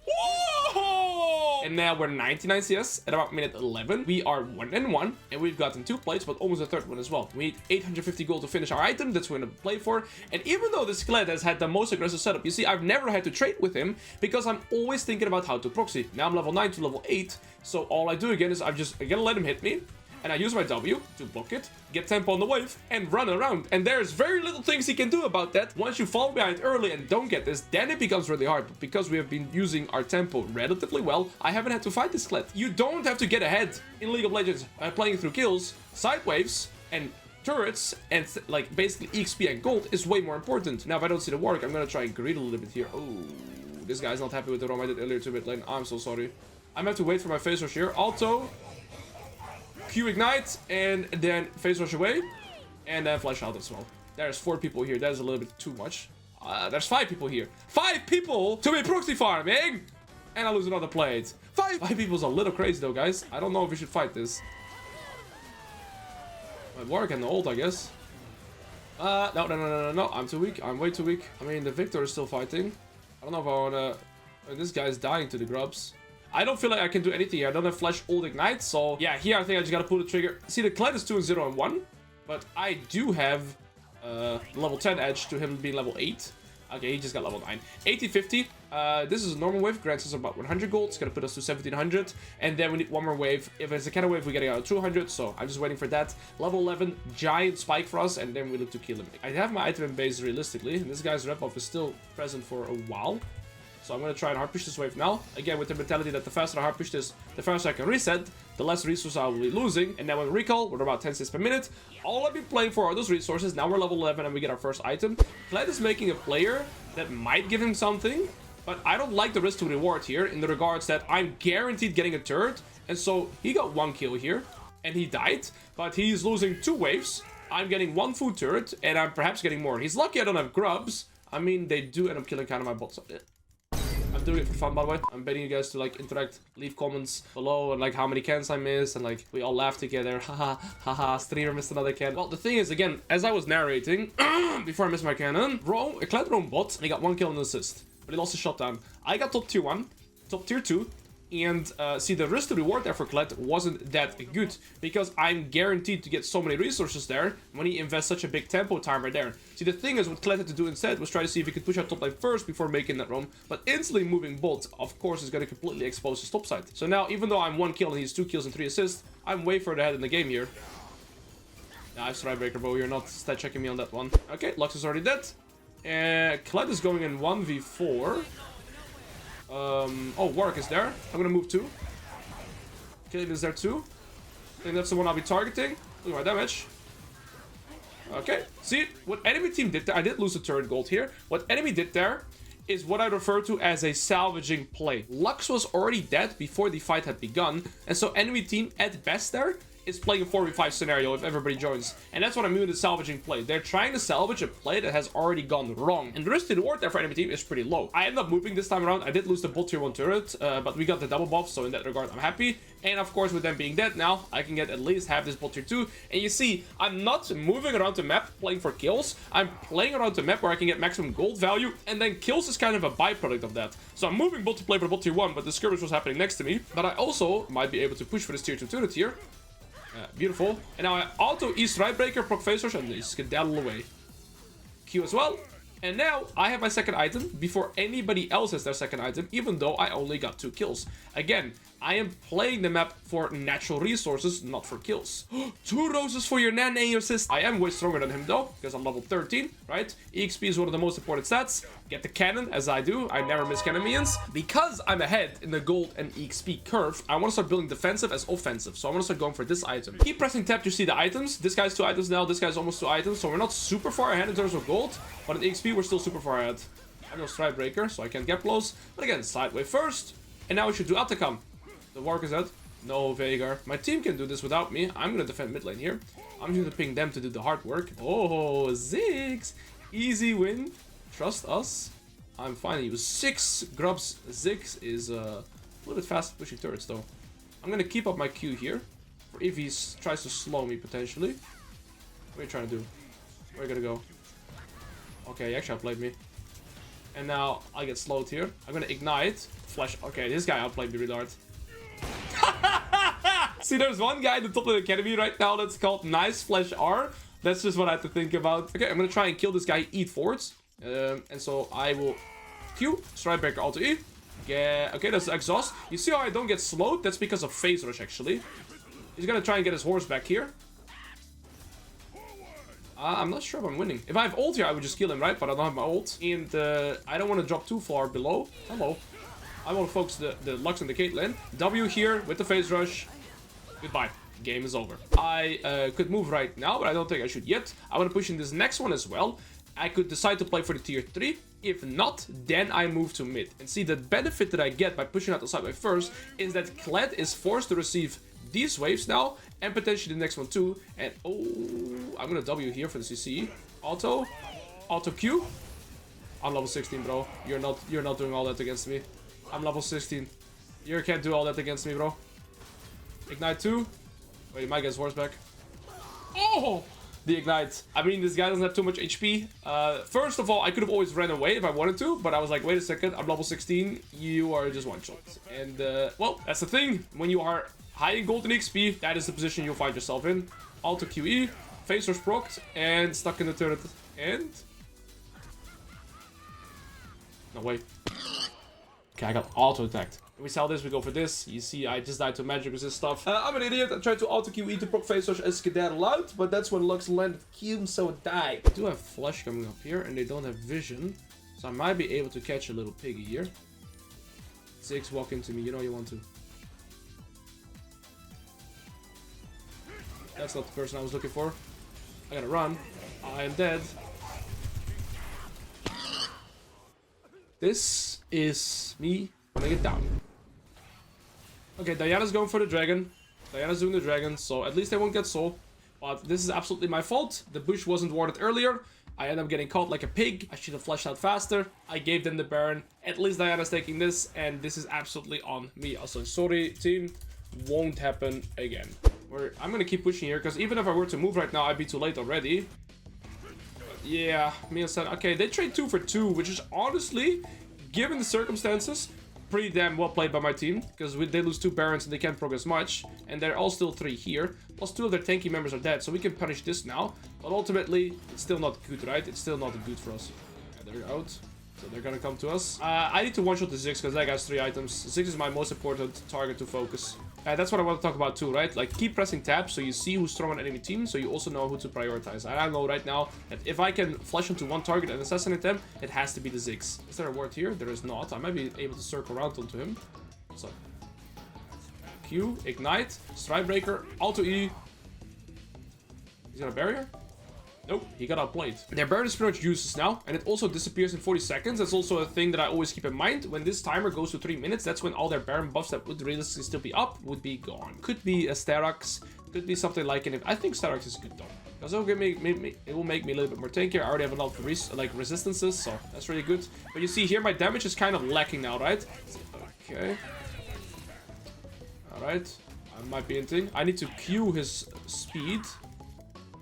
Speaker 1: Whoa! And now we're 99 CS at about minute 11. We are 1-1, and we've gotten 2 plates, but almost a third one as well. We need 850 gold to finish our item, that's what we're gonna play for. And even though this Kled has had the most aggressive setup, you see, I've never had to trade with him, because I'm always thinking about how to proxy. Now I'm level 9 to level 8, so all I do again is I'm gonna let him hit me, and I use my W to block it, get tempo on the wave, and run around. And there's very little things he can do about that. Once you fall behind early and don't get this, then it becomes really hard. But because we have been using our tempo relatively well, I haven't had to fight this Kled. You don't have to get ahead in League of Legends by playing through kills. Side waves and turrets and like basically EXP and gold is way more important. Now if I don't see the Warwick, I'm gonna try and greed a little bit here. Oh, this guy's not happy with the roam I did earlier to mid lane. I'm so sorry. I'm gonna have to wait for my face rush here. Alto. Q ignite, and then phase rush away, and then flash out as well. There's 4 people here. That is a little bit too much. There's 5 people here. 5 people to be proxy farming, and I lose another plate. 5 people is a little crazy though, guys. I don't know if we should fight this. Might work and the ult, I guess. No. I'm too weak. I'm way too weak. I mean, the Victor is still fighting. I don't know if I wanna... This guy's dying to the grubs. I don't feel like I can do anything here. I don't have flash ult ignite, so yeah, here I think I just gotta pull the trigger. See, the Kled is 2-0 and 1, but I do have level 10 edge to him being level 8. Okay, he just got level 9. 80-50. This is a normal wave, grants us about 100 gold. It's gonna put us to 1700, and then we need one more wave. If it's a cannon wave, we get out 200, so I'm just waiting for that. Level 11, giant spike for us, and then we look to kill him. I have my item in base realistically, and this guy's rep buff is still present for a while. So I'm going to try and hard push this wave now. Again, with the mentality that the faster I hard push this, the faster I can reset, the less resources I will be losing. And now when we recall, we're about 10 cents per minute. All I've been playing for are those resources. Now we're level 11 and we get our first item. Kled is making a player that might give him something, but I don't like the risk to reward here in the regards that I'm guaranteed getting a turret. And so he got 1 kill here and he died, but he's losing 2 waves. I'm getting 1 food turret and I'm perhaps getting more. He's lucky I don't have grubs. I mean, they do end up killing kind of my bots. I'm doing it for fun, by the way. I'm betting you guys to like interact, leave comments below, and like how many cans I missed, and like we all laugh together. Haha, streamer missed another can. Well, the thing is, again, as I was narrating, before I missed my cannon, Kled roam bot, and he got 1 kill and an assist, but he lost his shutdown. I got top tier 1, top tier 2, and see, the risk to reward there for Kled wasn't that good, because I'm guaranteed to get so many resources there when he invests such a big tempo timer there. See, the thing is, what Kled had to do instead was try to see if he could push out top lane first before making that roam, but instantly moving bot, of course, is going to completely expose his top side. So now, even though I'm 1 kill and he's 2 kills and 3 assists, I'm way further ahead in the game here. Nice Strikebreaker, bro. You're not stat checking me on that one. Okay, Lux is already dead. Kled is going in 1v4. Oh, Warwick is there. I'm gonna move 2. Kayle is there too. I think that's the one I'll be targeting. Look at my damage. Okay, see what enemy team did there. I did lose a turret gold here. What enemy did there is what I refer to as a salvaging play. Lux was already dead before the fight had begun, and so enemy team at best there is playing a 4v5 scenario if everybody joins. And that's what I mean with the salvaging play. They're trying to salvage a play that has already gone wrong. And the risk to reward there for enemy team is pretty low. I ended up moving this time around. I did lose the bot tier 1 turret, but we got the double buff, so in that regard, I'm happy. And of course, with them being dead now, I can get at least half this bot tier 2. And you see, I'm not moving around the map playing for kills. I'm playing around the map where I can get maximum gold value, and then kills is kind of a byproduct of that. So I'm moving bot to play for bot tier 1, but the skirmish was happening next to me. But I also might be able to push for this tier 2 turret here. Beautiful. And now I auto Strikebreaker, proc phase rush, and they skedaddle away. Q as well. And now I have my second item before anybody else has their second item, even though I only got 2 kills. Again, I am playing the map for natural resources, not for kills. 2 roses for your nan and your sis. I am way stronger than him though, because I'm level 13, right? EXP is one of the most important stats. Get the cannon, as I do. I never miss cannon minions. Because I'm ahead in the gold and EXP curve, I want to start building defensive as offensive. So I want to start going for this item. Keep pressing tab to see the items. This guy's 2 items now. This guy's almost 2 items. So we're not super far ahead in terms of gold, but in EXP we're still super far ahead. I have no stride breaker, so I can't get close. But again, sideway first. And now we should do Atacam. The Wark is dead. No Veigar. My team can do this without me. I'm gonna defend mid lane here. I'm going to ping them to do the hard work. Oh, Ziggs. Easy win. Trust us. I'm fine. He was 6 grubs. Ziggs is a little bit fast pushing turrets though. I'm gonna keep up my Q here. For if he tries to slow me potentially. What are you trying to do? Where are you gonna go? Okay, he actually outplayed me. And now I get slowed here. I'm gonna ignite. Flash. Okay, this guy outplayed me really hard. See, there's one guy at the top of the academy right now that's called Nice Flash R. That's just what I have to think about. Okay, I'm gonna try and kill this guy, eat forwards. And so I will Q, stride breaker, auto E. Yeah, okay, that's exhaust. You see how I don't get slowed? That's because of phase rush, actually. He's gonna try and get his horse back here. I'm not sure if I'm winning. If I have ult here, I would just kill him, right? But I don't have my ult. And I don't want to drop too far below. Hello. I want to focus the Lux and the Caitlyn. W here with the phase rush. Goodbye. Game is over. I could move right now, but I don't think I should yet. I want to push in this next one as well. I could decide to play for the tier 3. If not, then I move to mid. And see, the benefit that I get by pushing out the sideway first is that Kled is forced to receive these waves now, and potentially the next one too. And oh, I'm gonna W here for the CC. Auto Q. I'm level 16, bro. You're not doing all that against me. I'm level 16. You can't do all that against me, bro. Ignite 2. Wait, he might get his horse back. Oh! The ignite. I mean, this guy doesn't have too much HP. First of all, I could have always ran away if I wanted to, but I was like, wait a second, I'm level 16. You are just one shot. And, well, that's the thing. When you are high in gold and XP, that is the position you'll find yourself in. Auto QE, phase rush procced, and stuck in the turret. And... no, wait. Okay, I got auto-attacked. We sell this, we go for this. You see, I just died to magic resist stuff. I'm an idiot. I tried to auto-QE to proc phase rush and skedaddle out, but that's when Lux landed Q, so it died. I do have flash coming up here, and they don't have vision. So I might be able to catch a little piggy here. Ziggs, walk into me. You know you want to. That's not the person I was looking for. I gotta run. I am dead. This is me putting it down. Okay, Diana's going for the dragon. Diana's doing the dragon, so at least they won't get soul. But this is absolutely my fault. The bush wasn't warded earlier. I end up getting caught like a pig. I should have flashed out faster. I gave them the Baron. At least Diana's taking this, and this is absolutely on me. Also, sorry, team. Won't happen again. I'm gonna keep pushing here, because even if I were to move right now, I'd be too late already. Yeah, Mia said, okay, they trade 2 for 2, which is honestly, given the circumstances, pretty damn well played by my team, because they lose 2 Barons and they can't progress much, and they're all still 3 here, plus 2 of their tanky members are dead, so we can punish this now, but ultimately, it's still not good, right? It's still not good for us. Okay, they're out, so they're gonna come to us. I need to one-shot the Ziggs, because that guy's 3 items. Ziggs is my most important target to focus. That's what I want to talk about too, right? Like, keep pressing tab so you see who's strong on enemy team, so you also know who to prioritize. And I know right now that if I can flash onto one target and assassinate them, it has to be the Ziggs. Is there a ward here? There is not. I might be able to circle around onto him. So, Q, ignite, stride breaker, auto E. He's got a barrier? Nope, he got outplayed. Their Baron is pretty much useless now, and it also disappears in 40 seconds. That's also a thing that I always keep in mind. When this timer goes to 3 minutes, that's when all their Baron buffs that would realistically still be up would be gone. Could be a Sterax, could be something like it. I think Sterax is good though, because it will make me a little bit more tankier. I already have a lot of resistances, so that's really good. But you see here, my damage is kind of lacking now, right? Okay. Alright, I might be hinting. I need to Q his speed.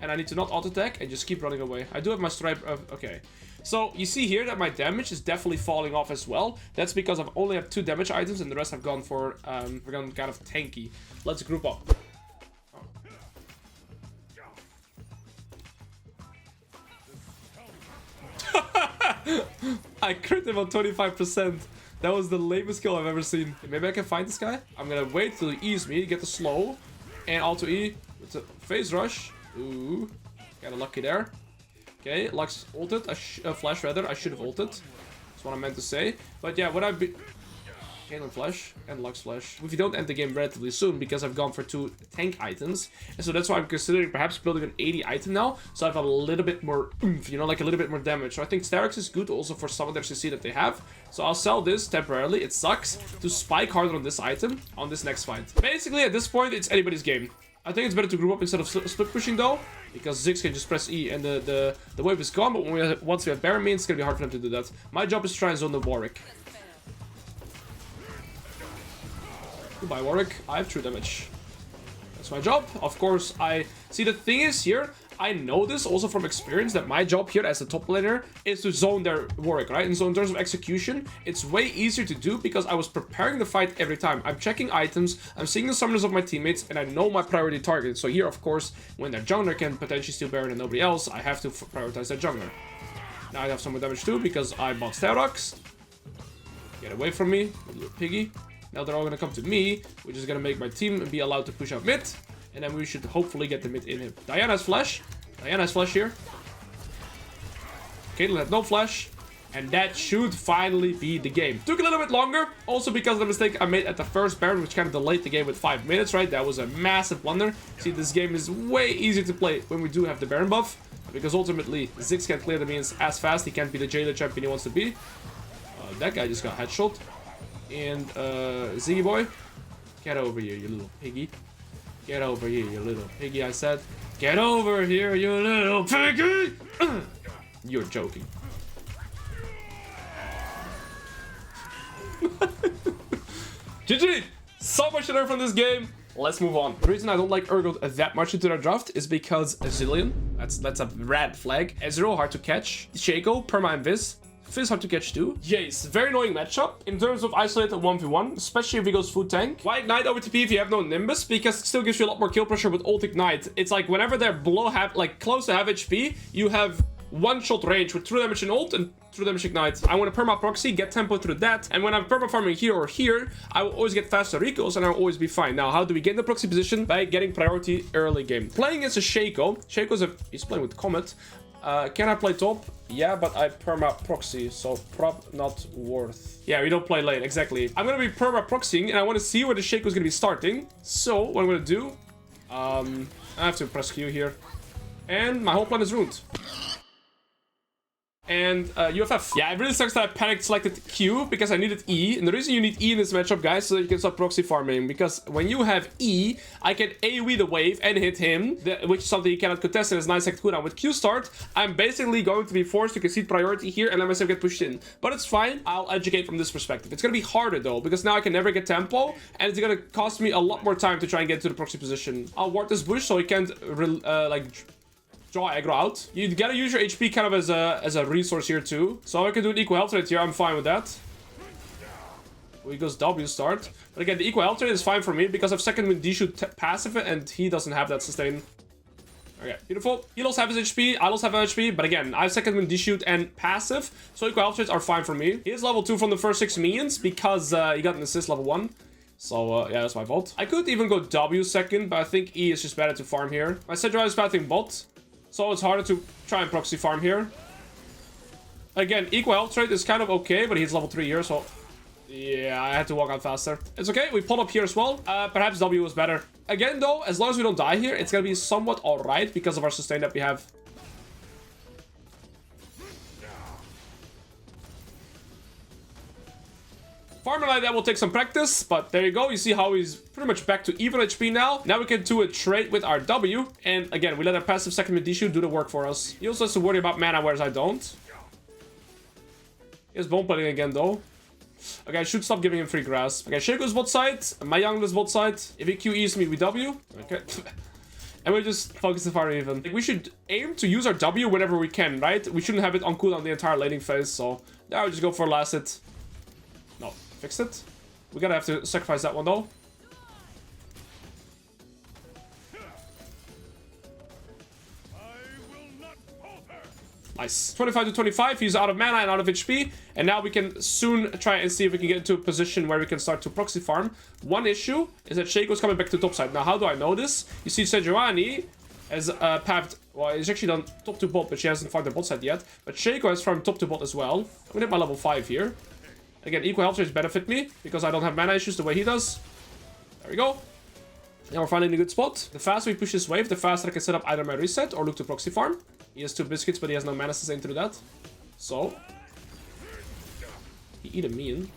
Speaker 1: And I need to not auto-attack and just keep running away. I do have my stride... okay. So, you see here that my damage is definitely falling off as well. That's because I've only have 2 damage items and the rest have gone for... we're gone kind of tanky. Let's group up. I crit him on 25%. That was the lamest kill I've ever seen. Maybe I can find this guy. I'm gonna wait till he E's me, get the slow, and auto E with the phase rush. Ooh, got a lucky there. Okay, Lux ulted. Flash rather. I should have ulted. That's what I meant to say. But yeah, would I be... Kayle flash and Lux flash. If you don't end the game relatively soon, because I've gone for 2 tank items, and so that's why I'm considering perhaps building an 80 item now, so I have a little bit more oomph, you know, like a little bit more damage. So I think Starix is good also for some of their CC that they have. So I'll sell this temporarily. It sucks to spike harder on this item on this next fight. Basically, at this point, it's anybody's game. I think it's better to group up instead of split pushing though, because Ziggs can just press E and the wave is gone. But when once we have Baron main, it's gonna be hard for them to do that. My job is to try and zone the Warwick. Goodbye, Warwick. I have true damage. That's my job. Of course, I see the thing is here, I know this also from experience that my job here as a top laner is to zone their Warwick, right? And so in terms of execution, it's way easier to do because I was preparing the fight every time. I'm checking items, I'm seeing the summoners of my teammates, and I know my priority target. So here, of course, when their jungler can potentially steal Baron and nobody else, I have to prioritize their jungler. Now I have some more damage too because I bought Starox. Get away from me, little piggy. Now they're all gonna come to me, which is gonna make my team be allowed to push out mid. And then we should hopefully get the mid in him. Diana's flash. Diana's flash here. Kayle had no flash. And that should finally be the game. Took a little bit longer. Also because of the mistake I made at the first Baron, which kind of delayed the game with 5 minutes, right? That was a massive blunder. See, this game is way easier to play when we do have the Baron buff. Because ultimately, Ziggs can't clear the minions as fast. He can't be the jailer champion he wants to be. That guy just got headshot. And Ziggy boy, get over here, you little piggy. Get over here, you little piggy, I said. Get over here, you little piggy! You're joking. GG! So much to learn from this game. Let's move on. The reason I don't like Urgot that much into their draft is because Zillion, that's a red flag. Ezreal, hard to catch. Shaco, Perma Invis. Fizz hard to catch too. Jayce, very annoying matchup in terms of isolated 1v1, especially if he goes food tank. Why Ignite over TP if you have no Nimbus? Because it still gives you a lot more kill pressure with ult Ignite. It's like whenever they're below half, like close to half HP, you have one-shot range with true damage and ult and true damage Ignite. I want to perma proxy, get tempo through that, and when I'm perma farming here or here, I will always get faster recalls and I'll always be fine. Now, how do we get in the proxy position? By getting priority early game. Playing against a Shaco. He's playing with Comet. Can I play top? Yeah, but I perma proxy, so prop not worth. Yeah, we don't play lane, exactly. I'm gonna be perma proxying, and I want to see where the Shaco is gonna be starting. So what I'm gonna do, I have to press Q here, and my whole plan is ruined. And UFF. Yeah, it really sucks that I panicked selected Q because I needed E. And the reason you need E in this matchup, guys, so that you can start proxy farming. Because when you have E, I can AoE the wave and hit him, which is something you cannot contest in his 9-second cooldown. With Q start, I'm basically going to be forced to concede priority here and let myself get pushed in. But it's fine. I'll educate from this perspective. It's going to be harder, though, because now I can never get tempo. And it's going to cost me a lot more time to try and get to the proxy position. I'll ward this bush so he can't, draw aggro out. You gotta use your HP kind of as a resource here too. So I can do an equal health rate here. I'm fine with that. He goes W start. But again, the equal health rate is fine for me because I've second wind D shoot passive and he doesn't have that sustain. Okay, beautiful. He lost half his HP. I lost half his HP. But again, I have second wind D shoot and passive. So equal health rates are fine for me. He is level 2 from the first 6 minions because he got an assist level 1. So, yeah, that's my fault. I could even go W second, but I think E is just better to farm here. My Sedra is pathing bot. So it's harder to try and proxy farm here. Again, equal health rate is kind of okay, but he's level 3 here, so... Yeah, I had to walk out faster. It's okay, we pulled up here as well. Perhaps W was better. Again, though, as long as we don't die here, it's gonna be somewhat alright because of our sustain that we have. Farming like that will take some practice, but there you go. You see how he's pretty much back to even HP now. Now we can do a trade with our W. And again, we let our passive second mid D-shoot do the work for us. He also has to worry about mana, whereas I don't. He has bone plating again, though. Okay, I should stop giving him free grasp. Okay, Shaco's bot side. My young is bot side. If he QEs me with W. Okay. And we just focus the fire even. Like, we should aim to use our W whenever we can, right? We shouldn't have it on cooldown the entire laning phase. So now we just go for last hit. No. Fixed it. We're gonna have to sacrifice that one though. Nice. 25 to 25. He's out of mana and out of HP. And now we can soon try and see if we can get into a position where we can start to proxy farm. One issue is that Shaco's coming back to top side. Now, how do I know this? You see Sejuani has pathed... Well, he's actually done top to bot, but she hasn't farmed the bot side yet. But Shaco has farmed top to bot as well. I'm gonna hit my level 5 here. Again, equal health rates benefit me because I don't have mana issues the way he does. There we go. Now we're finally in a good spot. The faster we push this wave, the faster I can set up either my reset or look to proxy farm. He has 2 biscuits, but he has no mana sustain through that. So, he eat a mean.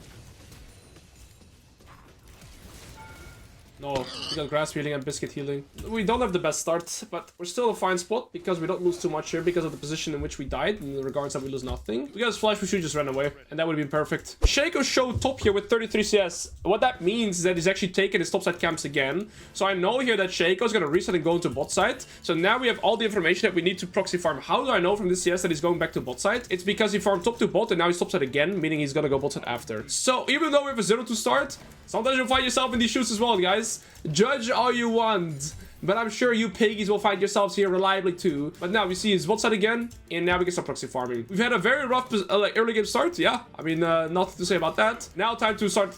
Speaker 1: No, we got grass healing and biscuit healing. We don't have the best start, but we're still a fine spot because we don't lose too much here because of the position in which we died, in regards that we lose nothing. We got his flash, we should just run away, and that would have been perfect. Shaco showed top here with 33 CS. What that means is that he's actually taken his topside camps again. So I know here that Shaco is going to reset and go into bot side. So now we have all the information that we need to proxy farm. How do I know from this CS that he's going back to bot side? It's because he farmed top to bot and now he's topside again, meaning he's going to go bot side after. So even though we have a 0 to start, sometimes you'll find yourself in these shoes as well, guys. Judge all you want, but I'm sure you piggies will find yourselves here reliably too. But now we see his bot side again, and now we can start proxy farming. We've had a very rough early game start, yeah. I mean, nothing to say about that. Now time to start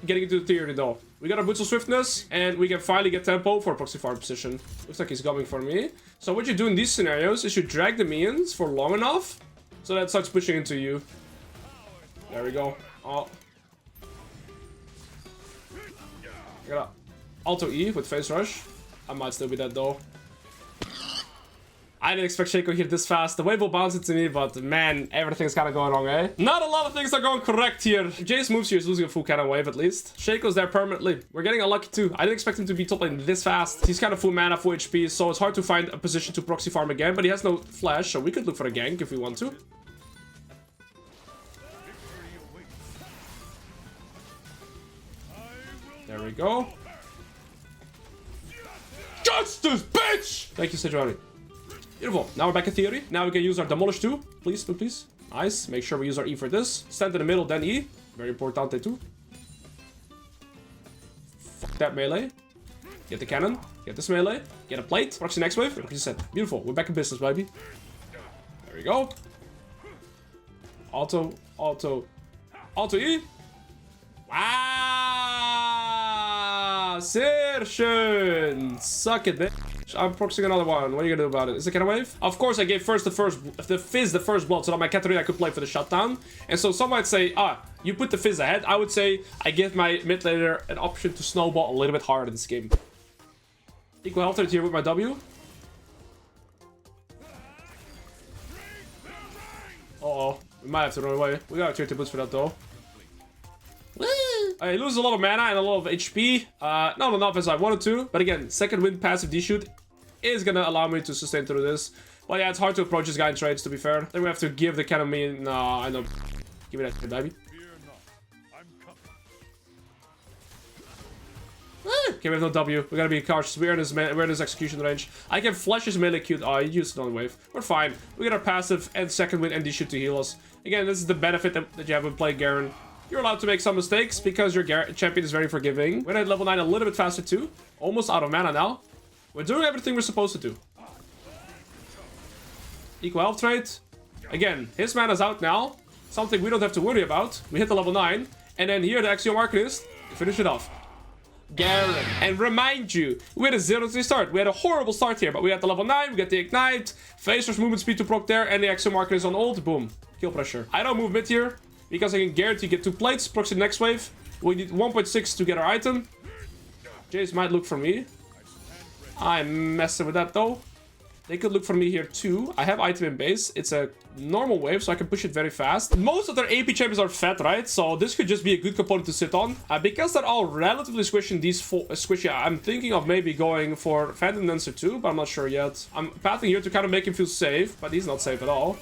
Speaker 1: getting into the theory though. We got our boots of swiftness, and we can finally get tempo for a proxy farm position. Looks like he's coming for me. So what you do in these scenarios is you drag the minions for long enough, so that it starts pushing into you. There we go. Oh. I got Alto E with face rush. I might still be dead though. I didn't expect Shaco here this fast. The wave will bounce into me, but man, everything's kind of going wrong, eh? Not a lot of things are going correct here. Jayce moves here is losing a full cannon wave at least. Shaco's there permanently. We're getting unlucky too. I didn't expect him to be top lane this fast. He's kind of full mana, full HP, so it's hard to find a position to proxy farm again, but he has no flash, so we could look for a gank if we want to. There we go. Justice, bitch! Thank you, Sejuani. Beautiful. Now we're back in theory. Now we can use our demolish too. Please, please, please. Nice. Make sure we use our E for this. Stand in the middle, then E. Very importante too. Fuck that melee. Get the cannon. Get this melee. Get a plate. Proxy next wave. Reset. Beautiful. We're back in business, baby. There we go. Auto, auto, auto E. Wow! Sehr schön! Suck it, bitch. I'm proxying another one. What are you gonna do about it? Is it cannon wave? Of course, I gave the Fizz the first blood so that my Katarina could play for the shutdown. And so some might say, you put the Fizz ahead. I would say I give my mid laner an option to snowball a little bit harder this game. Equal health rate here with my W. Uh-oh. We might have to run away. We got tier 2 boots for that though. I lose a lot of mana and a lot of HP. Not enough as I wanted to. But again, second wind passive D-shoot is gonna allow me to sustain through this. But yeah, it's hard to approach this guy in trades, to be fair. Then we have to give the cannon me. No, I know. Give me that shit, baby. Okay, we have no W. We gotta be cautious. We're in his execution range. I can flash his melee Q. Oh, he used it on the wave. We're fine. We get our passive and second wind and D-shoot to heal us. Again, this is the benefit that you have when playing Garen. You're allowed to make some mistakes because your champion is very forgiving. We're at level 9 a little bit faster too. Almost out of mana now. We're doing everything we're supposed to do. Equal health rate. Again, his mana's out now. Something we don't have to worry about. We hit the level 9. And then here, the Axiom Arcanist, finish it off. Garen. And remind you, we had a 0-3 start. We had a horrible start here, but we had the level 9, we got the Ignite, Phase Rush movement speed to proc there, and the Axiom Arcanist on ult. Boom. Kill pressure. I don't move mid here, because I can guarantee get 2 plates, proxy next wave. We need 1.6 to get our item. Jayce might look for me. I'm messing with that though. They could look for me here too. I have item in base. It's a normal wave, so I can push it very fast. Most of their AP champions are fat, right? So this could just be a good component to sit on. Because they're all relatively squishy, squishy, I'm thinking of maybe going for Phantom Dancer too, but I'm not sure yet. I'm pathing here to kind of make him feel safe, but he's not safe at all.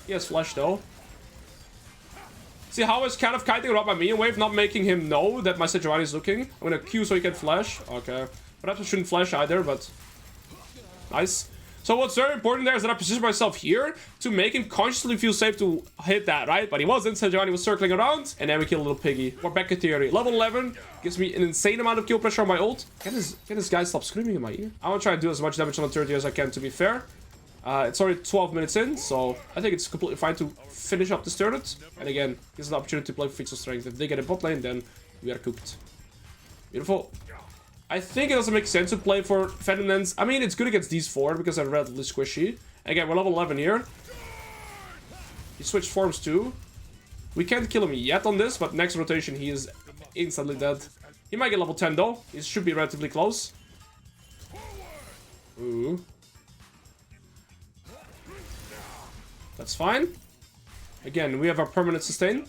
Speaker 1: He has flash though. See how I was kind of kiting around my minion wave, not making him know that my Sejuani is looking. I'm gonna Q so he can flash. Okay. Perhaps I shouldn't flash either, but... Nice. So what's very important there is that I position myself here to make him consciously feel safe to hit that, right? But he wasn't. Sejuani was circling around, and then we kill a little piggy. We're back in theory. Level 11 gives me an insane amount of kill pressure on my ult. Can this guy stop screaming in my ear? I want to try to do as much damage on the 30 as I can, to be fair. It's already 12 minutes in, so I think it's completely fine to finish up this turret. And again, gives an opportunity to play for feats of strength. If they get a bot lane, then we are cooked. Beautiful. I think it doesn't make sense to play for Phantom Lens. I mean, it's good against these four because they're relatively squishy. Again, we're level 11 here. He switched forms too. We can't kill him yet on this, but next rotation he is instantly dead. He might get level 10 though. He should be relatively close. Ooh. That's fine. Again, we have our permanent sustain.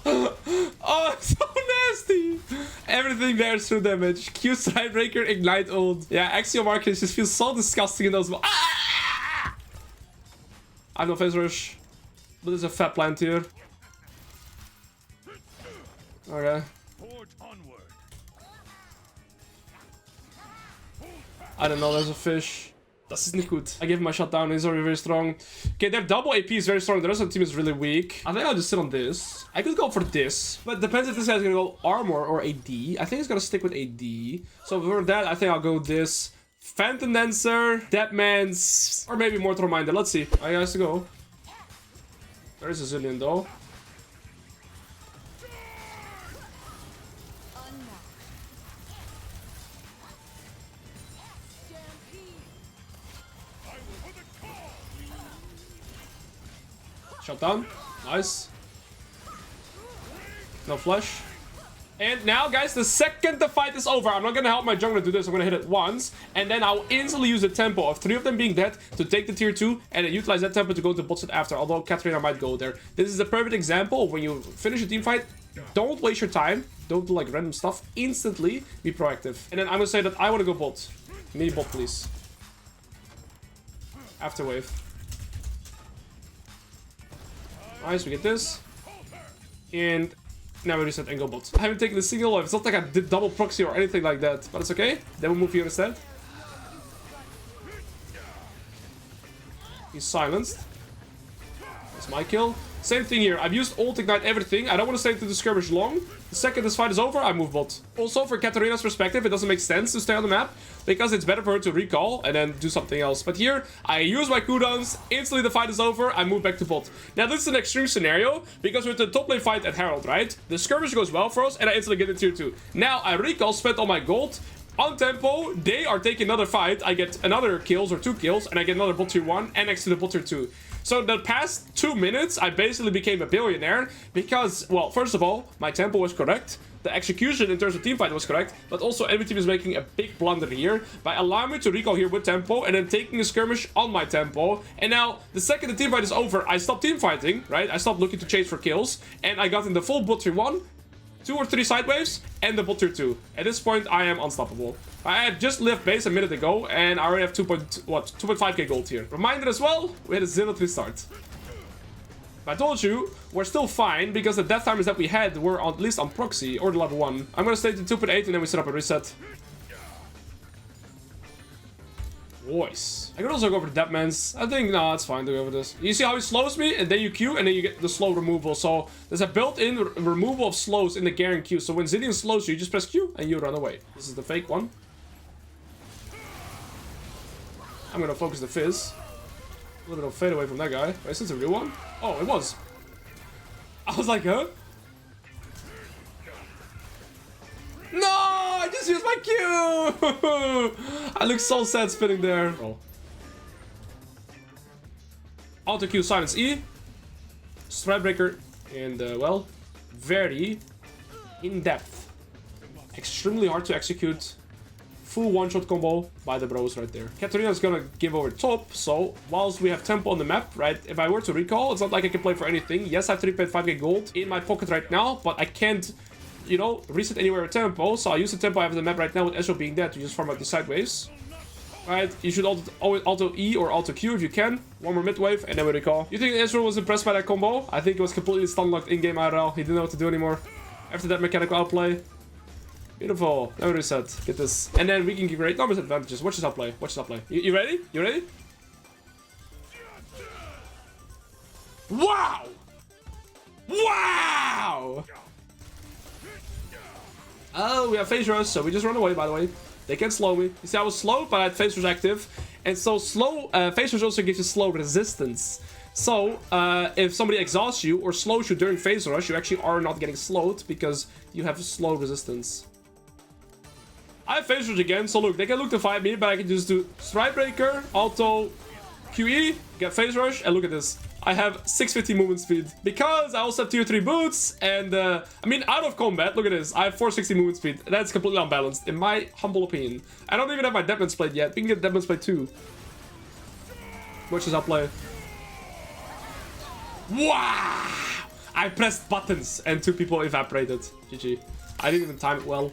Speaker 1: Oh, it's so nasty. Everything there is through damage. Q Stridebreaker, Ignite ult. Yeah, Axiom Arcane just feels so disgusting in those. Ah! I have no phase rush. But there's a fat plant here. Okay. I don't know, there's a fish. Das ist nicht gut. I gave him a shutdown, he's already very strong. Okay, their double AP is very strong, the rest of the team is really weak. I think I'll just sit on this. I could go for this, but depends if this guy's gonna go armor or AD. I think he's gonna stick with AD. So for that, I think I'll go this. Phantom Dancer, Deadman's, or maybe Mortal Reminder. Let's see. I guys to go. There is a Zillion though. Shut down. Nice. No flash. And now, guys, the second the fight is over, I'm not gonna help my jungler do this. I'm gonna hit it once, and then I'll instantly use the tempo of 3 of them being dead to take the tier 2, and then utilize that tempo to go to bot side after, although Katarina might go there. This is a perfect example of when you finish a team fight, don't waste your time. Don't do like random stuff. Instantly be proactive. And then I'm gonna say that I want to go bot. Mini bot, please. After wave. Nice, we get this. And now we reset and go bot. I haven't taken a single life. It's not like I did double proxy or anything like that. But it's okay. Then we'll move here instead. He's silenced. That's my kill. Same thing here. I've used ult, ignite, everything. I don't want to stay to the skirmish long. The second this fight is over, I move bot. Also, for Katarina's perspective, it doesn't make sense to stay on the map because it's better for her to recall and then do something else. But here, I use my cooldowns. Instantly, the fight is over. I move back to bot. Now, this is an extreme scenario because with the top lane fight at Herald, right? The skirmish goes well for us and I instantly get in tier 2. Now, I recall, spent all my gold. On tempo, they are taking another fight. I get another kills or 2 kills and I get another bot tier 1 and next to the bot tier 2. So the past 2 minutes, I basically became a billionaire because, well, first of all, my tempo was correct. The execution in terms of teamfight was correct, but also every team is making a big blunder here by allowing me to recall here with tempo and then taking a skirmish on my tempo. And now, the second the teamfight is over, I stop teamfighting, right? I stopped looking to chase for kills and I got in the full bot tier 1, 2 or 3 side waves, and the bot tier 2. At this point, I am unstoppable. I have just left base a minute ago, and I already have 2.5k gold here. Reminder as well, we had a 0-3 start. But I told you, we're still fine, because the death timers that we had were at least on proxy, or the level 1. I'm gonna stay to 2.8, and then we set up a reset. Voice. I could also go for the Deadman's. I think, no, it's fine to go for this. You see how he slows me, and then you Q, and then you get the slow removal. So there's a built-in removal of slows in the Garen Q. So when Zillion slows you, just press Q, and you run away. This is the fake one. I'm gonna focus the Fizz. A little bit of fade away from that guy. Wait, is this a real one? Oh, it was. I was like, huh? No! I just used my Q! I look so sad spinning there. Oh. Auto Q, silence E. Stridebreaker. And, well, very in-depth. Extremely hard to execute. Full one-shot combo by the bros right there. Katarina is gonna give over top, so whilst we have tempo on the map, right, if I were to recall, it's not like I can play for anything. Yes, I have 3.5k gold in my pocket right now, but I can't, you know, reset anywhere with tempo, so I'll use the tempo I have on the map right now with Ezreal being dead to just farm out the sideways. Right, you should always Auto E or Auto Q if you can. One more mid wave, and then we recall. You think Ezreal was impressed by that combo? I think it was completely stun-locked in-game IRL. He didn't know what to do anymore. After that mechanical outplay. Beautiful. Now we reset. Get this. And then we can get great numbers advantages. Watch this outplay. Watch this outplay. You ready? You ready? Wow! Wow! Oh, we have phase rush, so we just run away, by the way. They can't slow me. You see, I was slow, but I had phase rush active. And so slow, phase rush also gives you slow resistance. So, if somebody exhausts you or slows you during phase rush, you actually are not getting slowed because you have slow resistance. I have phase rush again, so look, they can look to fight me, but I can just do stride breaker, auto, QE, get phase rush, and look at this. I have 650 movement speed because I also have tier 3 boots, and I mean, out of combat, look at this. I have 460 movement speed. That's completely unbalanced, in my humble opinion. I don't even have my Deadman's Plate yet. We can get Deadman's Plate too. Watch this outplay. Wow! I pressed buttons and 2 people evaporated. GG. I didn't even time it well.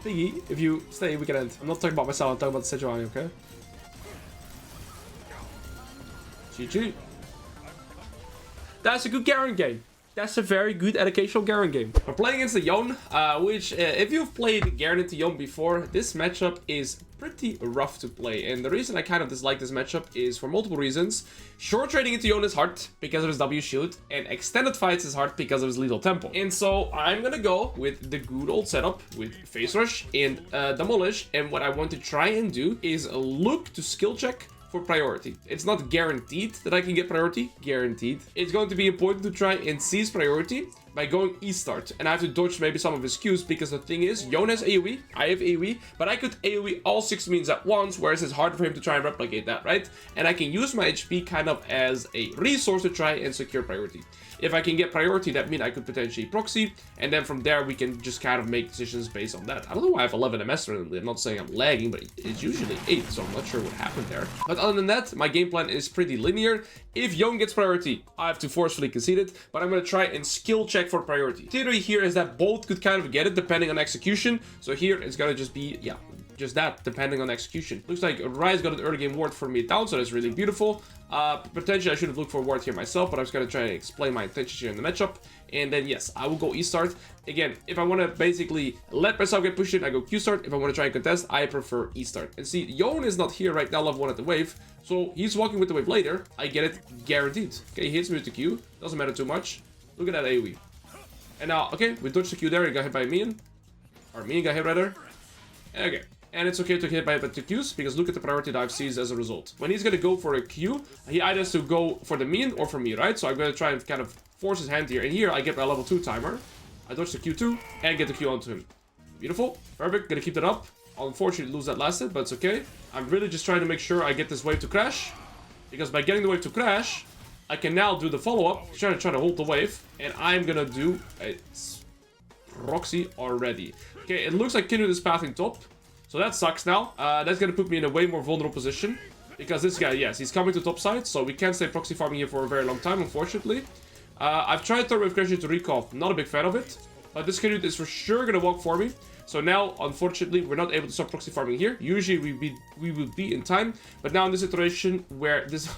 Speaker 1: Piggy, if you stay, we can end. I'm not talking about myself, I'm talking about the Sejuani, okay? GG. That's a good Garen game. That's a very good educational Garen game. We're playing against the Yone, which, if you've played Garen into Yone before, this matchup is pretty rough to play. And the reason I kind of dislike this matchup is for multiple reasons. Short trading into Yone is hard because of his W shield, and extended fights is hard because of his lethal tempo. And so I'm gonna go with the good old setup with Phase Rush and Demolish. And what I want to try and do is look to skill check for priority. It's not guaranteed that I can get priority, guaranteed. It's going to be important to try and seize priority by going E-start, and I have to dodge maybe some of his Qs, because the thing is, Yone has AoE, I have AoE, but I could AoE all 6 minions at once, whereas it's hard for him to try and replicate that, right? And I can use my HP kind of as a resource to try and secure priority. If I can get priority, that means I could potentially proxy, and then from there we can just kind of make decisions based on that. I don't know why I have 11 MS randomly. I'm not saying I'm lagging, but it's usually 8, so I'm not sure what happened there. But other than that, my game plan is pretty linear. If Yone gets priority, I have to forcefully concede it, but I'm going to try and skill check for priority. Theory here is that both could kind of get it depending on execution. So here it's going to just be, yeah, just that, depending on execution. Looks like Rise got an early game ward for me down, so that's really beautiful. Potentially I should have looked for a ward here myself, but I'm just going to try and explain my intentions here in the matchup. And then yes, I will go E-start. Again, if I want to basically let myself get pushed in, I go Q-start. If I want to try and contest, I prefer E-start. And see, Yone is not here right now, level 1 at the wave, so he's walking with the wave later. I get it guaranteed. Okay, he hits me with the Q. Doesn't matter too much. Look at that AoE. And now, okay, we dodged the Q there, he got hit by a minion. Or minion got hit rather. Okay. And it's okay to hit by the Qs, because look at the priority dive sees as a result. When he's going to go for a Q, he either has to go for the minion or for me, right? So I'm going to try and kind of force his hand here. And here I get my level 2 timer. I dodge the Q2 and get the Q onto him. Beautiful. Perfect. Gonna keep that up. I'll unfortunately lose that last hit, but it's okay. I'm really just trying to make sure I get this wave to crash. Because by getting the wave to crash, I can now do the follow-up. Try to hold the wave. And I'm going to do a proxy already. Okay, it looks like Kindred is pathing top. So that sucks now. That's going to put me in a way more vulnerable position. Because this guy, yes, he's coming to top side. So we can't stay proxy farming here for a very long time, unfortunately. I've tried third wave crashing to recall. Not a big fan of it. But this Kindred is for sure going to walk for me. So now, unfortunately, we're not able to stop proxy farming here. Usually we would be in time. But now in this iteration where this...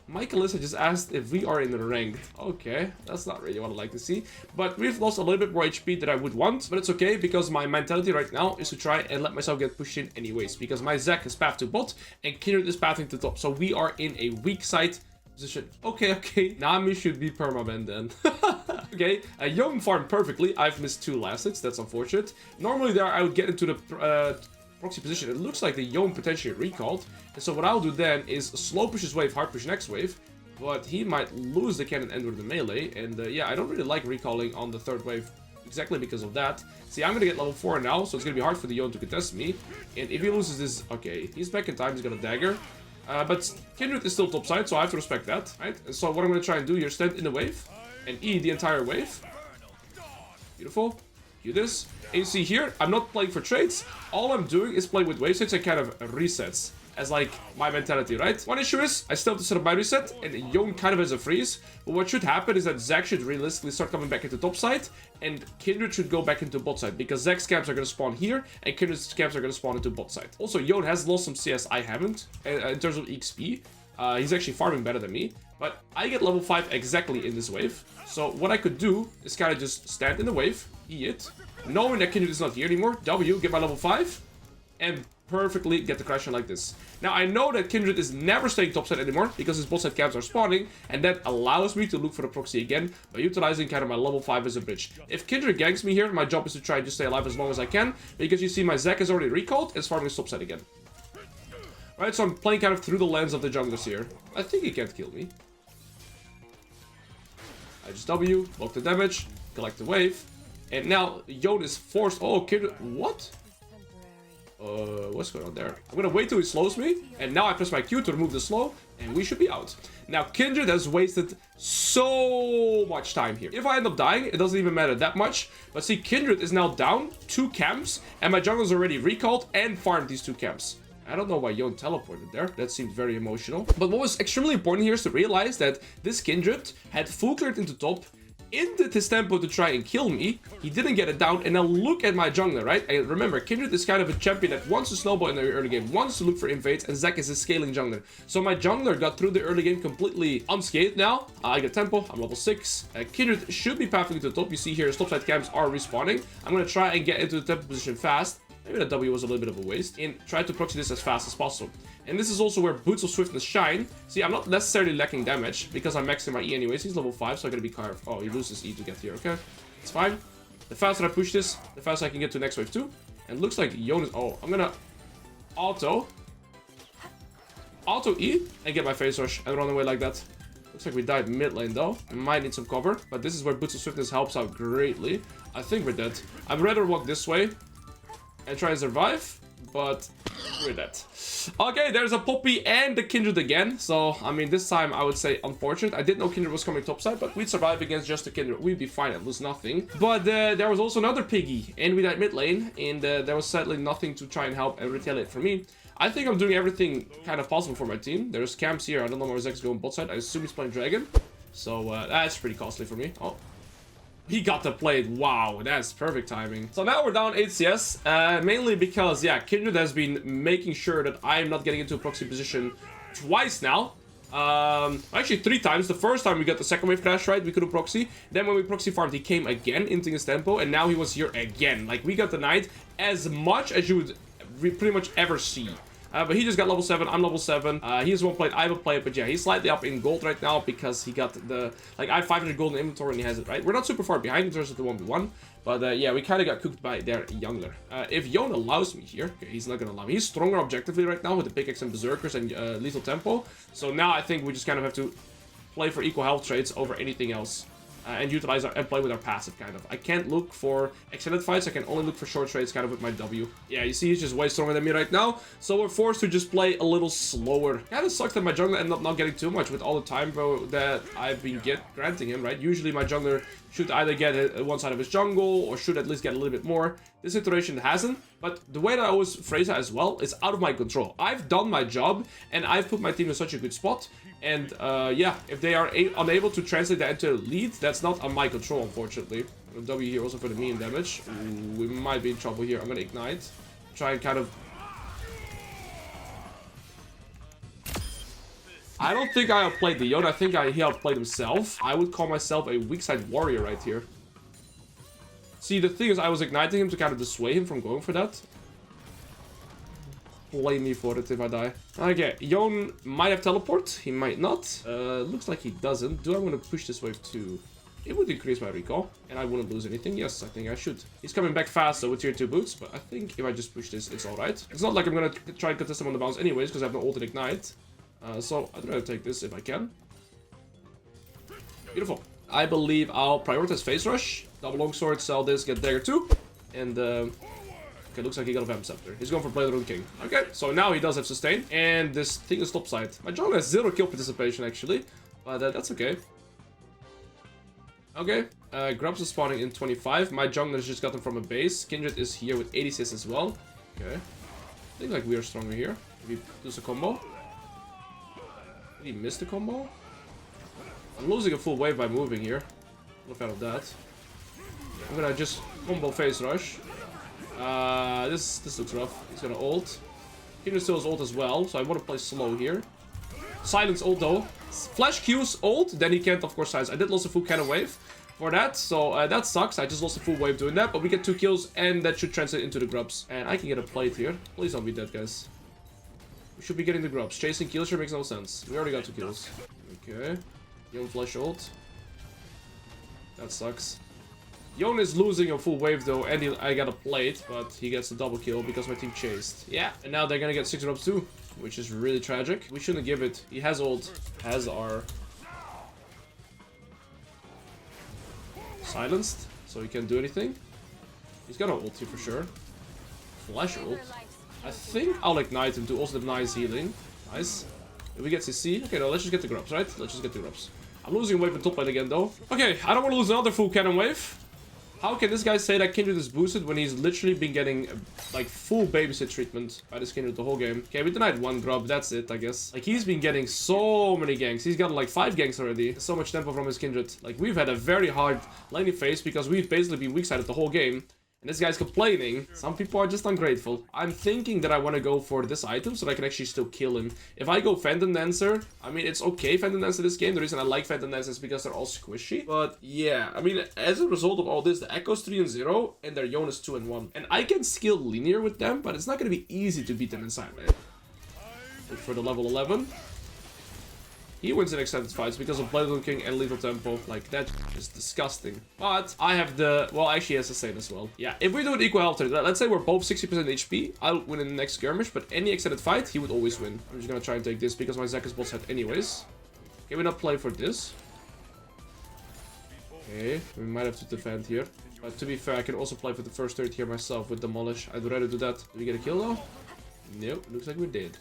Speaker 1: Michaelissa just asked if we are in the ranked. Okay, that's not really what I like to see. But we've lost a little bit more HP than I would want. But it's okay, because my mentality right now is to try and let myself get pushed in anyways. Because my Zac is path to bot and Kindred is pathing to top. So we are in a weak side position. Okay. Nami should be permaban then. Okay, Yone farmed perfectly. I've missed 2 last hits. That's unfortunate. Normally there I would get into the... proxy position. It looks like the Yone potentially recalled. And so what I'll do then is slow push his wave, hard push next wave. But he might lose the cannon end with the melee. And yeah, I don't really like recalling on the 3rd wave exactly because of that. See, I'm going to get level 4 now, so it's going to be hard for the Yone to contest me. And if he loses this... Okay, he's back in time, he's got a dagger. But Kindred is still top side, so I have to respect that, right? And so what I'm going to try and do here, stand in the wave and E the entire wave. Beautiful. Do this. And you see here, I'm not playing for trades. All I'm doing is playing with wave sets and kind of resets. As like my mentality, right? One issue is, I still have to set up my reset, and Yone kind of has a freeze. But what should happen is that Zac should realistically start coming back into top side, and Kindred should go back into bot side, because Zac's camps are going to spawn here, and Kindred's camps are going to spawn into bot side. Also, Yone has lost some CS I haven't, in terms of XP. He's actually farming better than me. But I get level 5 exactly in this wave. So what I could do is kind of just stand in the wave, E it, knowing that Kindred is not here anymore, W, get my level 5, and perfectly get the crash in like this. Now, I know that Kindred is never staying topside anymore because his bot side camps are spawning, and that allows me to look for the proxy again by utilizing kind of my level 5 as a bridge. If Kindred ganks me here, my job is to try to stay alive as long as I can, because you see my Zac is already recalled, and farming topside again. Right, so I'm playing kind of through the lens of the junglers here. I think he can't kill me. I just W, block the damage, collect the wave, and now Yone is forced. Oh, Kindred, what? What's going on there? I'm gonna wait till he slows me, and now I press my Q to remove the slow, and we should be out. Now, Kindred has wasted so much time here. If I end up dying, it doesn't even matter that much. But see, Kindred is now down 2 camps, and my jungler's already recalled and farmed these 2 camps. I don't know why Yone teleported there. That seemed very emotional. But what was extremely important here is to realize that this Kindred had full cleared into top, ended his tempo to try and kill me. He didn't get it down, and now look at my jungler, right? And remember, Kindred is kind of a champion that wants to snowball in the early game, wants to look for invades, and Zac is a scaling jungler. So my jungler got through the early game completely unscathed now. I get tempo, I'm level 6. Kindred should be pathing to the top. You see here, his topside camps are respawning. I'm gonna try and get into the tempo position fast. Maybe that W was a little bit of a waste. And try to proxy this as fast as possible. And this is also where Boots of Swiftness shine. See, I'm not necessarily lacking damage because I'm maxing my E anyways. He's level 5, so I gotta be careful. Oh, he loses E to get here, okay? It's fine. The faster I push this, the faster I can get to next wave too. And it looks like Yone is... Oh, I'm gonna auto E and get my face rush and run away like that. Looks like we died mid lane though. We might need some cover, but this is where Boots of Swiftness helps out greatly. I think we're dead. I'd rather walk this way and try and survive, but we're dead. Okay, there's a Poppy and the Kindred again. So, I mean, this time I would say unfortunate. I didn't know Kindred was coming topside, but we'd survive against just the Kindred. We'd be fine and lose nothing. But there was also another Piggy, and we died mid lane, and there was sadly nothing to try and help and retaliate for me. I think I'm doing everything kind of possible for my team. There's camps here. I don't know where Zac's going bot side. I assume he's playing Dragon. So, that's pretty costly for me. Oh. He got the plate. Wow, that's perfect timing. So now we're down 8 CS, mainly because, yeah, Kindred has been making sure that I'm not getting into a proxy position twice now. Actually 3 times. The first time we got the second wave crash, right? We couldn't proxy. Then when we proxy farmed, he came again into his tempo, and now he was here again. Like, we got denied as much as you would pretty much ever see. But he just got level 7, I'm level 7. He has 1 plate, I have a plate, but yeah, he's slightly up in gold right now because he got the... Like, I have 500 gold in inventory and he has it, right? We're not super far behind in terms of the 1v1, but yeah, we kind of got cooked by their jungler. If Yone allows me here... Okay, he's not going to allow me. He's stronger objectively right now with the pickaxe and berserkers and lethal tempo. So now I think we just kind of have to play for equal health trades over anything else. And utilize our, and play with our passive, kind of. I can't look for extended fights, I can only look for short trades, kind of with my W. Yeah, you see, he's just way stronger than me right now, so we're forced to just play a little slower. Kind of sucks that my jungler ended up not getting too much with all the time that I've been granting him, right? Usually my jungler should either get one side of his jungle, or should at least get a little bit more. This iteration hasn't, but the way that I always phrase it as well is out of my control. I've done my job, and I've put my team in such a good spot, and yeah, if they are unable to translate that into a lead, that's not on my control, unfortunately. W here also for the medium damage. Ooh, we might be in trouble here. I'm gonna ignite. Try and kind of... I don't think I outplayed the Yone. I think he outplayed himself. I would call myself a weak side warrior right here. See, the thing is, I was igniting him to kind of dissuade him from going for that. Blame me for it if I die. Okay, Yone might have teleport. He might not. Looks like he doesn't. Do I want to push this wave too? It would increase my recall, and I wouldn't lose anything. Yes, I think I should. He's coming back fast, though, with tier 2 boots, but I think if I just push this, it's alright. It's not like I'm gonna try and contest him on the bounce anyways, because I have no ult and ignite. So I'd rather take this if I can. Beautiful. I believe I'll prioritize face rush. Double longsword, sell this, get dagger 2. And, okay, looks like he got a Vamp Scepter. He's going for Blade Rune King. Okay, so now he does have sustain. And this thing is topside. My jungler has 0 kill participation, actually. But that's okay. Okay, Grubs is spawning in 25. My jungler's just got him from a base. Kindred is here with 80 CS as well. Okay. I think like we are stronger here. Maybe do a combo. Did he miss the combo? I'm losing a full wave by moving here. I'm a fan of that. I'm gonna just combo face rush. This looks rough. He's gonna ult. Kindred still has ult as well, so I want to play slow here. Silence ult though. Flash Q's ult, then he can't of course silence. I did lose a full cannon wave. for that. So that sucks. I just lost a full wave doing that, but we get 2 kills, and that should translate into the grubs. And I can get a plate here. Please don't be dead, guys. We should be getting the grubs. Chasing kills here makes no sense. We already got 2 kills. Okay. Yone flash ult. That sucks. Yone is losing a full wave though, and I got a plate, but he gets a double kill because my team chased. Yeah, and now they're gonna get 6 grubs too, which is really tragic. We shouldn't give it. He has ult, has R. Silenced, so he can't do anything. He's got an ulti for sure. Flash ult. I think I'll ignite him to also deny his healing. Nice. If we get CC, okay, no, let's just get the grubs, right? Let's just get the grubs. I'm losing wave in top lane again though. Okay, I don't want to lose another full cannon wave. How can this guy say that Kindred is boosted when he's literally been getting like full babysit treatment by this Kindred the whole game? Okay, we denied 1 grub, that's it, I guess. Like, he's been getting so many ganks. He's got like 5 ganks already. So much tempo from his Kindred. Like, we've had a very hard laning phase because we've basically been weak-sided the whole game. And this guy's complaining. Some people are just ungrateful. I'm thinking that I want to go for this item so that I can actually still kill him. If I go Phantom Dancer, I mean, it's okay Phantom Dancer this game. The reason I like Phantom Dancer is because they're all squishy. But yeah, I mean, as a result of all this, the Echo's 3-0 and their Yone is 2-1. And I can skill linear with them, but it's not going to be easy to beat them inside, man. Look for the level 11. He wins in extended fights because of Blade King and Lethal Tempo. Like, that is disgusting. But I have the... Well, actually, he has the same as well. Yeah, if we do it equal health, let's say we're both 60% HP, I'll win in the next skirmish, but any extended fight, he would always win. I'm just gonna try and take this because my Zac is bot side anyways. Can we not play for this? Okay, we might have to defend here. But to be fair, I can also play for the first turret here myself with Demolish. I'd rather do that. Did we get a kill though? Nope, looks like we did.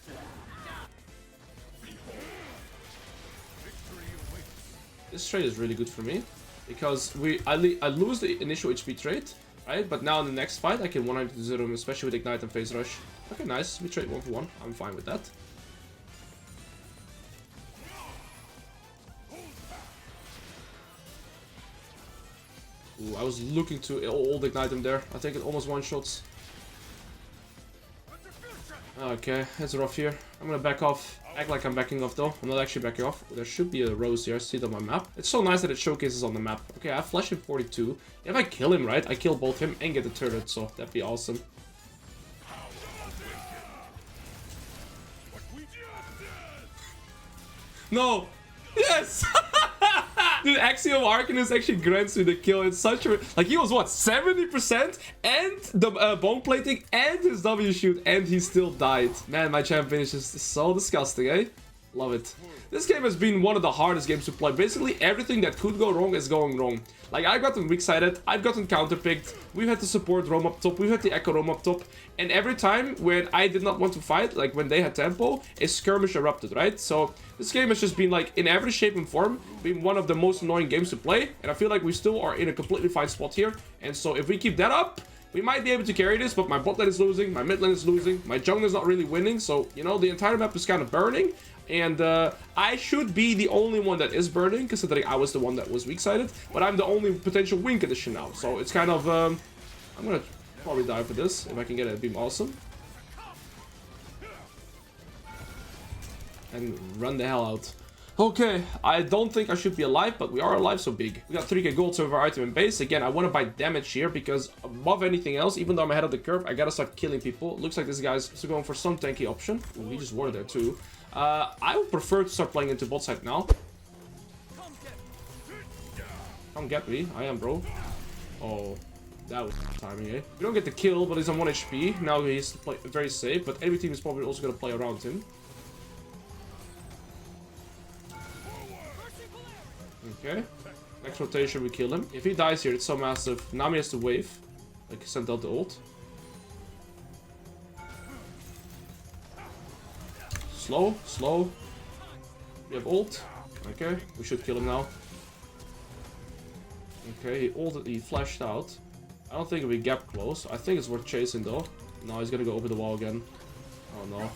Speaker 1: This trade is really good for me because I lose the initial HP trade, right? But now in the next fight, I can 100-0 him, especially with Ignite and Phase Rush. Okay, nice. We trade 1 for 1. I'm fine with that. Ooh, I was looking to ult Ignite him there. I think it almost one-shots. Okay, it's rough here. I'm gonna back off. Act like I'm backing off though. I'm not actually backing off. There should be a rose here. I see it on my map. It's so nice that it showcases on the map. Okay, I have flash in 42. If I kill him, right, I kill both him and get the turret, so that'd be awesome. No! Yes! Dude, Axiom Arcanist actually grants me the kill. It's such a... Like, he was, what, 70%? And the bone plating and his W shoot, and he still died. Man, my champ finish is so disgusting, eh? Love it. This game has been one of the hardest games to play. Basically, everything that could go wrong is going wrong. Like, I've gotten weak-sided, I've gotten counter-picked, we've had to support roam up top, we've had the Echo roam up top, and every time when I did not want to fight, like when they had tempo, a skirmish erupted, right? So, this game has just been, like, in every shape and form, been one of the most annoying games to play, and I feel like we still are in a completely fine spot here, and so if we keep that up, we might be able to carry this, but my bot lane is losing, my mid lane is losing, my jungle is not really winning, so, you know, the entire map is kind of burning. And I should be the only one that is burning, considering I was the one that was weak-sided. But I'm the only potential win condition now. So it's kind of... I'm going to probably die for this. If I can get it, it'd be awesome. And run the hell out. Okay, I don't think I should be alive, but we are alive, so big. We got 3k gold silver item in base. Again, I want to buy damage here, because above anything else, even though I'm ahead of the curve, I gotta start killing people. Looks like this guy's still going for some tanky option. Ooh, he just warded there too. I would prefer to start playing into bot side now. Come get me. I am, bro. Oh, that was timing, eh? We don't get the kill, but he's on 1 HP. Now he's very safe, but enemy team is probably also going to play around him. Okay. Next rotation, we kill him. If he dies here, it's so massive. Now he has to wave. Like, send out the ult. Slow, slow. We have ult. Okay, we should kill him now. Okay, he ulted, he flashed out. I don't think it'll be gap close. I think it's worth chasing though. No, he's gonna go over the wall again. Oh no.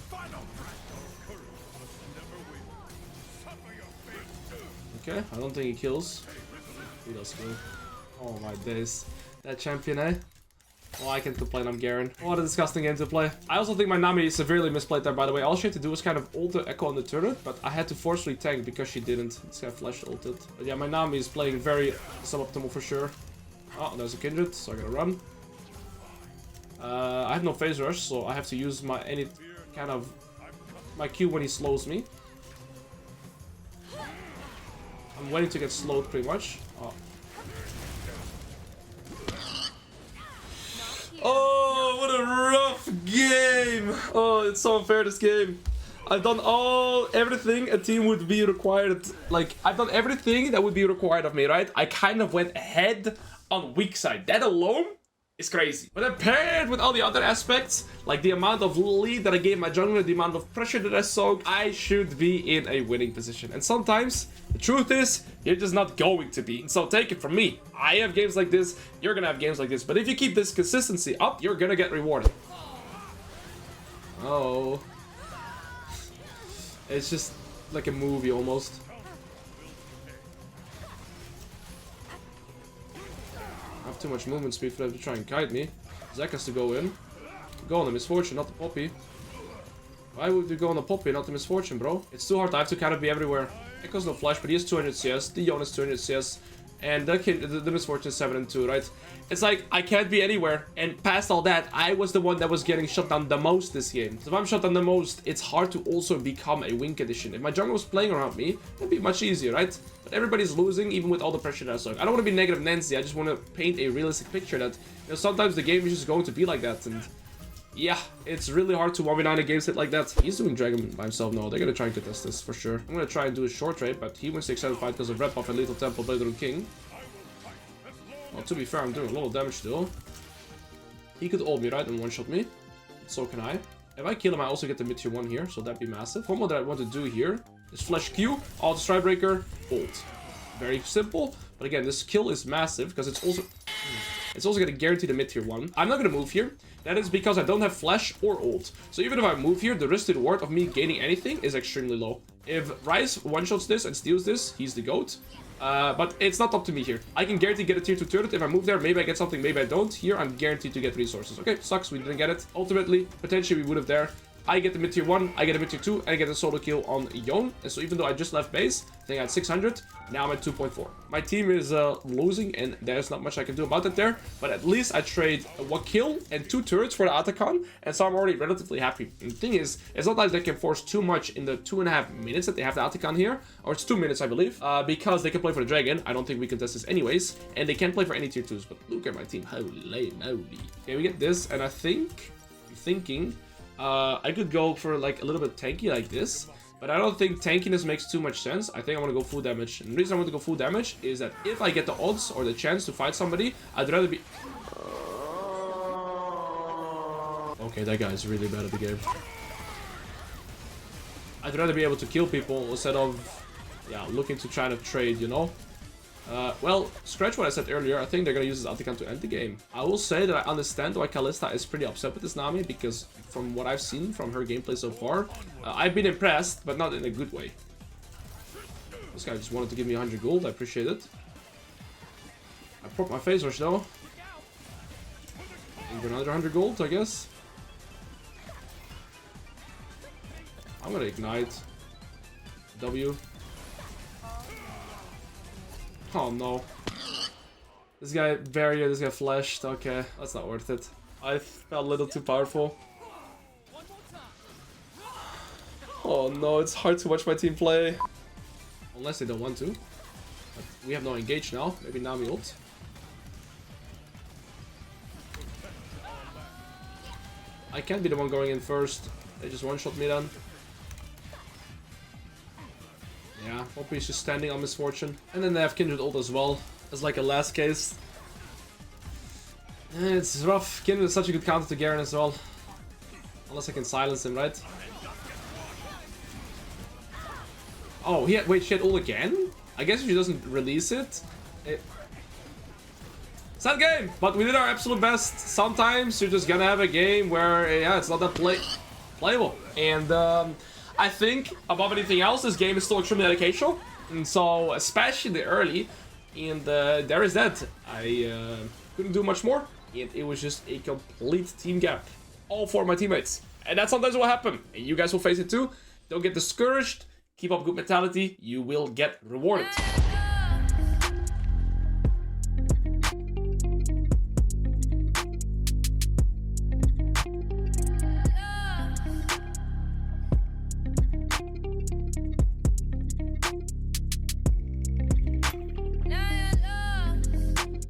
Speaker 1: Okay, I don't think he kills. He does kill. Oh my days. That champion, eh? Oh, I can't complain, I'm Garen. What a disgusting game to play. I also think my Nami is severely misplayed there, by the way. All she had to do was kind of ult the Echo on the turret, but I had to forcefully tank because she didn't. This guy flash ulted. But yeah, my Nami is playing very suboptimal for sure. Oh, there's a Kindred, so I gotta run. I have no phase rush, so I have to use my my Q when he slows me. I'm waiting to get slowed pretty much. Oh, what a rough game! Oh, it's so unfair, this game. I've done everything a team would be required. Like, I've done everything that would be required of me, right? I kind of went ahead on weak side. That alone is crazy. But then paired with all the other aspects, like the amount of lead that I gave my jungler, the amount of pressure that I soaked, I should be in a winning position. And sometimes, the truth is, you're just not going to be. So take it from me. I have games like this, you're gonna have games like this. But if you keep this consistency up, you're gonna get rewarded. Oh. It's just like a movie almost. I have too much movement speed for them to try and kite me. Zac has to go in. Go on the Misfortune, not the Poppy. Why would you go on the Poppy, not the Misfortune, bro? It's too hard. I have to kind of be everywhere. Echo's no flash, but he has 200 CS. The Yone is 200 CS. And the Misfortune is 7 and 2, right? It's like, I can't be anywhere. And past all that, I was the one that was getting shut down the most this game. So if I'm shut down the most, it's hard to also become a win condition. If my jungle was playing around me, it'd be much easier, right? But everybody's losing, even with all the pressure that I saw. I don't want to be negative Nancy. I just want to paint a realistic picture that, you know, sometimes the game is just going to be like that. And yeah, it's really hard to 1v9 against it like that. He's doing Dragon by himself. No, they're gonna try and contest this for sure. I'm gonna try and do a short trade, but he wins the extended fight because of Red Buff and Lethal Temple, Blade of the King. Well, to be fair, I'm doing a lot of damage still. He could ult me, right, and one-shot me. So can I. If I kill him, I also get the mid-tier 1 here, so that'd be massive. One more that I want to do here is Flash Q, Alt Strikebreaker, ult. Very simple, but again, this kill is massive because it's also gonna guarantee the mid-tier 1. I'm not gonna move here. That is because I don't have flash or ult. So even if I move here, the risk to reward of me gaining anything is extremely low. If Ryze one-shots this and steals this, he's the GOAT. But it's not up to me here. I can guarantee get a tier 2 turret. If I move there, maybe I get something, maybe I don't. Here, I'm guaranteed to get resources. Okay, sucks, we didn't get it. Ultimately, potentially we would have there. I get the mid-tier 1, I get a mid-tier 2, and I get a solo kill on Yone. And so even though I just left base, I think I had 600, now I'm at 2.4. My team is losing, and there's not much I can do about it there. But at least I trade 1 kill and 2 turrets for the Atacon, and so I'm already relatively happy. And the thing is, it's not like they can force too much in the 2.5 minutes that they have the Atacon here. Or it's 2 minutes, I believe. Because they can play for the Dragon. I don't think we can test this anyways. And they can't play for any tier 2s. But look at my team. Holy moly. Okay, we get this, and I'm thinking... I could go for like a little bit tanky like this, but I don't think tankiness makes too much sense. I think I want to go full damage. And the reason I want to go full damage is that if I get the odds or the chance to fight somebody, I'd rather be... Okay, that guy is really bad at the game. I'd rather be able to kill people instead of, yeah, looking to try to trade, you know? Well, scratch what I said earlier. I think they're gonna use this Atacon to end the game. I will say that I understand why Kalista is pretty upset with this Nami, because from what I've seen from her gameplay so far, I've been impressed, but not in a good way. This guy just wanted to give me 100 gold. I appreciate it. I propped my phase rush though. Give another 100 gold, I guess. I'm gonna ignite. W. Oh no. This guy barrier, this guy flashed. Okay, that's not worth it. I felt a little too powerful. Oh no, it's hard to watch my team play. Unless they don't want to. But we have no engage now. Maybe Nami ult. I can't be the one going in first. They just one-shot me then. Yeah, Poppy's just standing on Misfortune. And then they have Kindred ult as well, as like a last case. It's rough. Kindred is such a good counter to Garen as well. Unless I can silence him, right? Oh, wait, she had ult again? I guess if she doesn't release it... Sad game! But we did our absolute best. Sometimes you're just gonna have a game where, yeah, it's not that playable. And, I think, above anything else, this game is still extremely educational. And so, especially the early, and there is that. I couldn't do much more. it was just a complete team gap. All 4 of my teammates. And that sometimes will happen. And you guys will face it too. Don't get discouraged. Keep up good mentality. You will get rewarded.